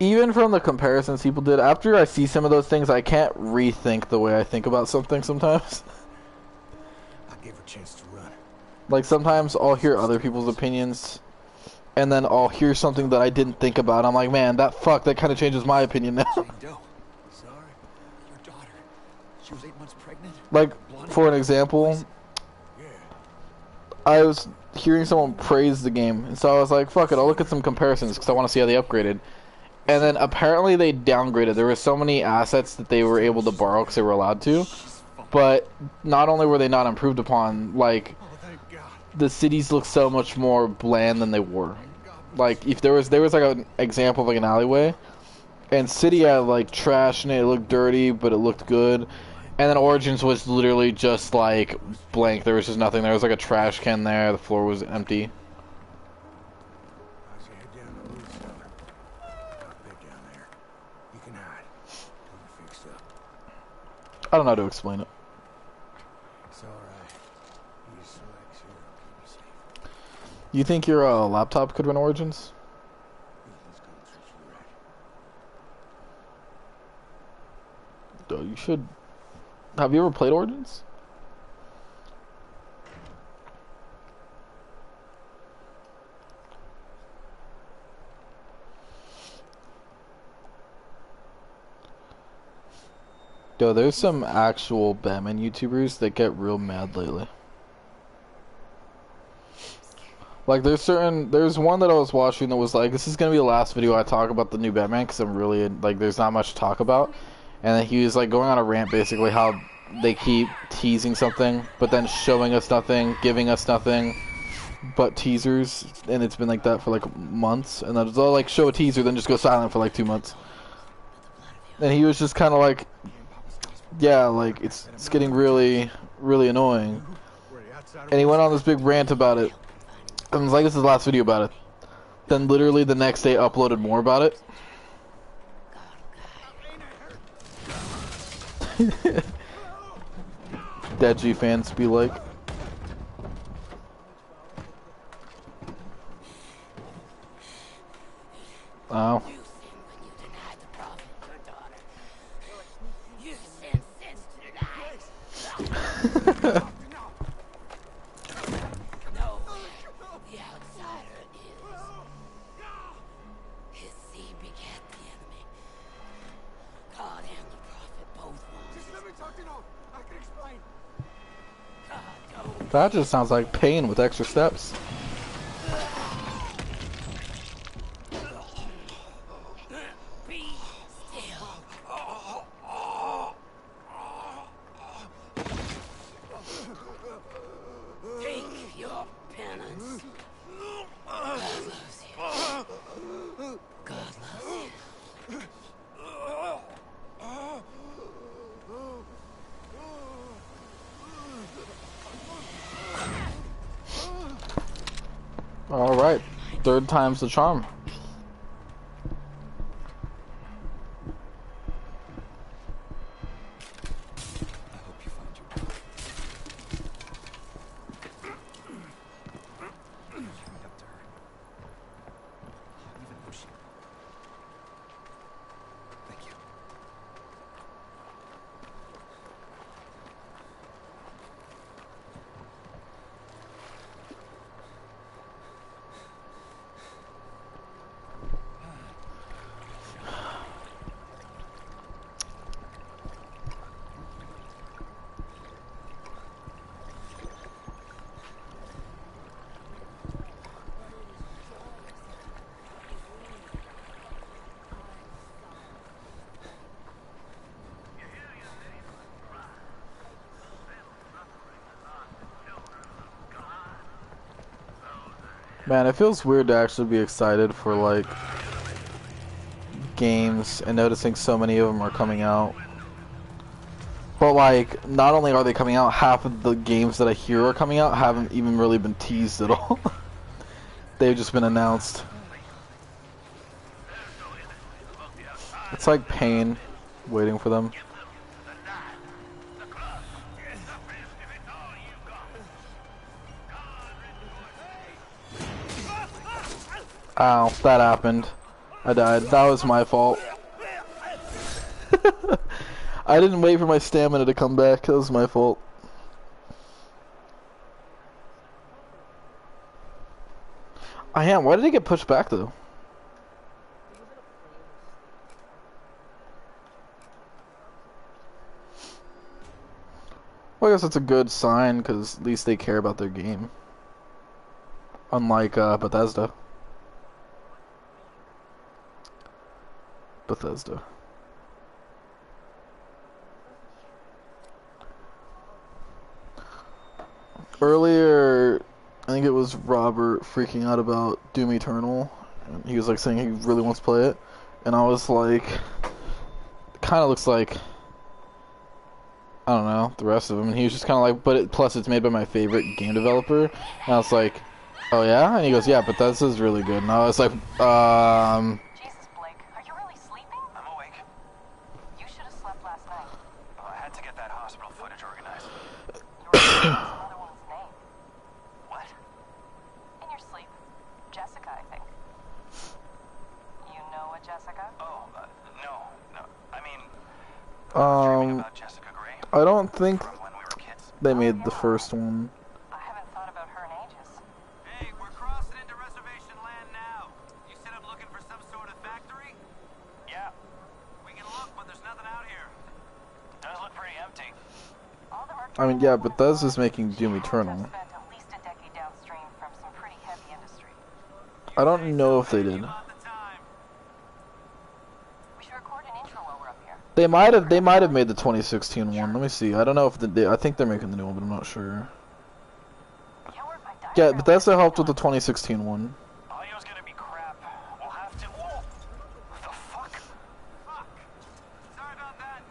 Even from the comparisons people did, after I see some of those things, I can't rethink the way I think about something sometimes. I gave her a chance to run. Like, sometimes I'll hear other people's opinions, and then I'll hear something that I didn't think about. I'm like, man, that kind of changes my opinion now. Jane Doe. Sorry. Your daughter. She was 8 months pregnant. Like, for an example, Yeah. I was hearing someone praise the game, and so I was like, fuck it, I'll look at some comparisons, because I want to see how they upgraded. And then apparently they downgraded. There were so many assets that they were able to borrow because they were allowed to. But not only were they not improved upon, like, Oh, thank God. the cities look so much more bland than they were. Like, if there was like an example of like an alleyway, and City had like trash in it, it looked dirty, but it looked good. And then Origins was literally just like blank. There was just nothing. There was like a trash can there. The floor was empty. How's your head down the roof, fella? Got bed down there. You can hide. Till you're fixed up. I don't know how to explain it. It's alright. You just relax here. I'll keep you safe. You think your laptop could run Origins? Ethan's gonna treat you right. Oh, you should. Have you ever played Origins? Yo, there's some actual Batman YouTubers that get real mad lately. Like, there's one that I was watching that was like, this is gonna be the last video I talk about the new Batman, because I'm really, like, there's not much to talk about. And then he was like going on a rant basically how they keep teasing something, but then showing us nothing, giving us nothing but teasers, and it's been like that for like months. And then they'll like show a teaser, then just go silent for like 2 months. And he was just kind of like, yeah, like it's getting really, really annoying. And he went on this big rant about it, and was like, this is the last video about it. Then literally the next day uploaded more about it. Deadgy fans be like. Oh. You sinned when you denied the prophet your daughter. You sinned since tonight. Know where the outsider is. His seed begat the enemy. God and the prophet both want. Just let me talk to know. I can explain. God don't That just sounds like pain with extra steps. be still. Take your penance. God loves you. God loves you. Alright. Third time's the charm. I hope you found your brother. Carried up to her. Even though she... Thank you. Man, it feels weird to actually be excited for, like, games and noticing so many of them are coming out. But, like, not only are they coming out, half of the games that I hear are coming out haven't even really been teased at all. They've just been announced. It's like pain waiting for them. Ow, that happened. I died. That was my fault. I didn't wait for my stamina to come back. That was my fault. I am. Why did it get pushed back, though? Well, I guess that's a good sign, because at least they care about their game. Unlike Bethesda. Earlier, I think it was Robert freaking out about Doom Eternal. And he was like saying he really wants to play it. And I was like, it kind of looks like, I don't know, the rest of them. And he was just kind of like, but plus it's made by my favorite game developer. And I was like, oh yeah? And he goes, yeah, but this is really good. And I was like, Jesus, Blake, are you really sleeping? I'm awake. You should have slept last night. Oh, I had to get that hospital footage organized. You were saying another woman's name. What? In your sleep. Jessica, I think. You know a Jessica? Oh, no. I mean, dreaming about Jessica Gray I don't think from when we were kids. they made the first one. I haven't thought about her in ages. Hey, we're crossing into reservation land now. You said I'm looking for some sort of factory? Yeah. We can look, but there's nothing out here. Does look pretty empty. All the I mean, yeah, Bethesda's making Doom Eternal. spent at least a decade downstream from some pretty heavy industry. I don't know if they did. About the time. We should record an intro while we're up here. They might have made the 2016 one. Let me see. I don't know if I think they're making the new one, but I'm not sure. Yeah, where'd my Yeah, diagram Bethesda go? helped with the 2016 one. Audio's gonna be crap. We'll have to. Whoa! What the fuck? Fuck! Sorry about that.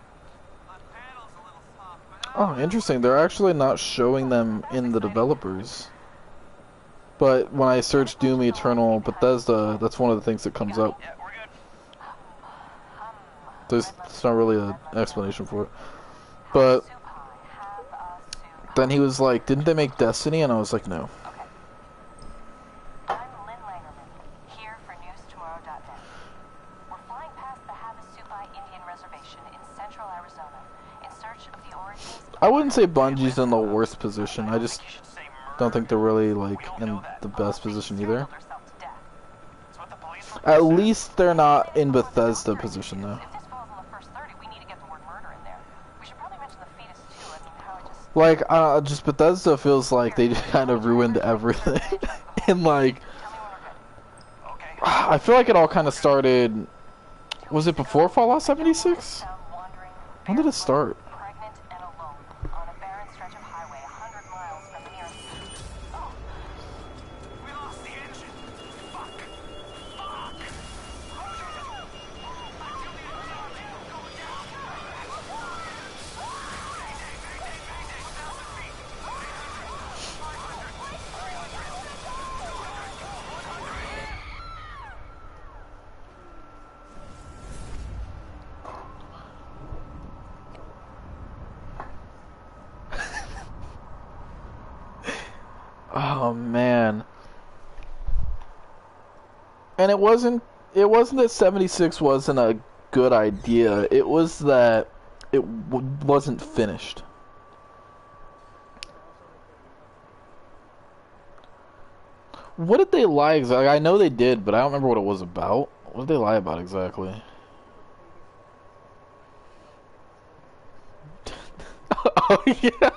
My panel's a little soft, but Oh, interesting. They're actually not showing them in the developers. But when I search Doom Eternal Bethesda, that's one of the things that comes up. yeah, we're good. There's not really an explanation for it. But Have a soup. then he was like, didn't they make Destiny? And I was like, no. Okay. I'm Lynn Langerman, here for newstomorrow.net. We're flying past the Havasupai Indian Reservation in central Arizona in search of the origins of I wouldn't say Bungie's in the worst position. I just don't think they're really like in the best position either. At least they're not in Bethesda position though. If this falls on the first 30, we need to get the word murder in there. We should probably mention the fetus too. I mean, how it just... Like, just Bethesda feels like they just kind of ruined everything. And like, I feel like it all kind of started, was it before Fallout 76? When did it start? Pregnant and alone on a barren stretch of highway 100 miles from the nearest... Oh! We lost the engine! Fuck! Fuck! Oh man. And it wasn't that 76 wasn't a good idea. It was that it wasn't finished. What did they lie exactly? I know they did, but I don't remember what it was about. What did they lie about exactly? Oh yeah.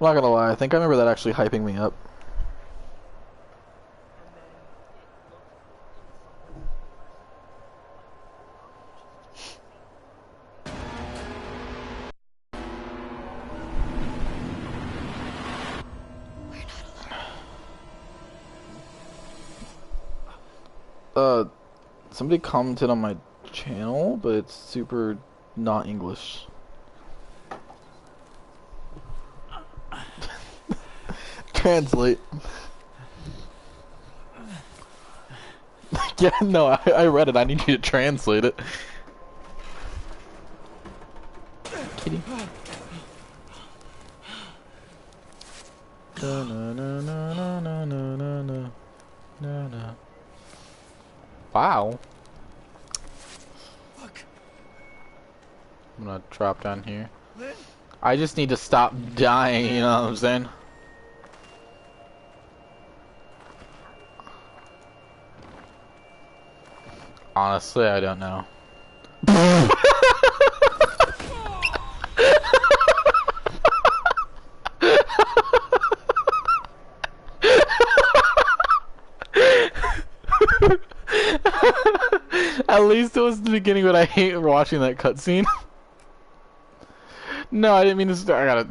I'm not gonna lie, I think I remember that actually hyping me up. Somebody commented on my channel, but it's super not English. Translate. Yeah, no, I read it. I need you to translate it. Kitty. No, no, no, no, no, no, no, no, no, no. Wow. Fuck. I'm gonna drop down here. I just need to stop dying, you know what I'm saying? Honestly, I don't know. At least it was the beginning, but I hate watching that cutscene. No, I didn't mean to start. I gotta.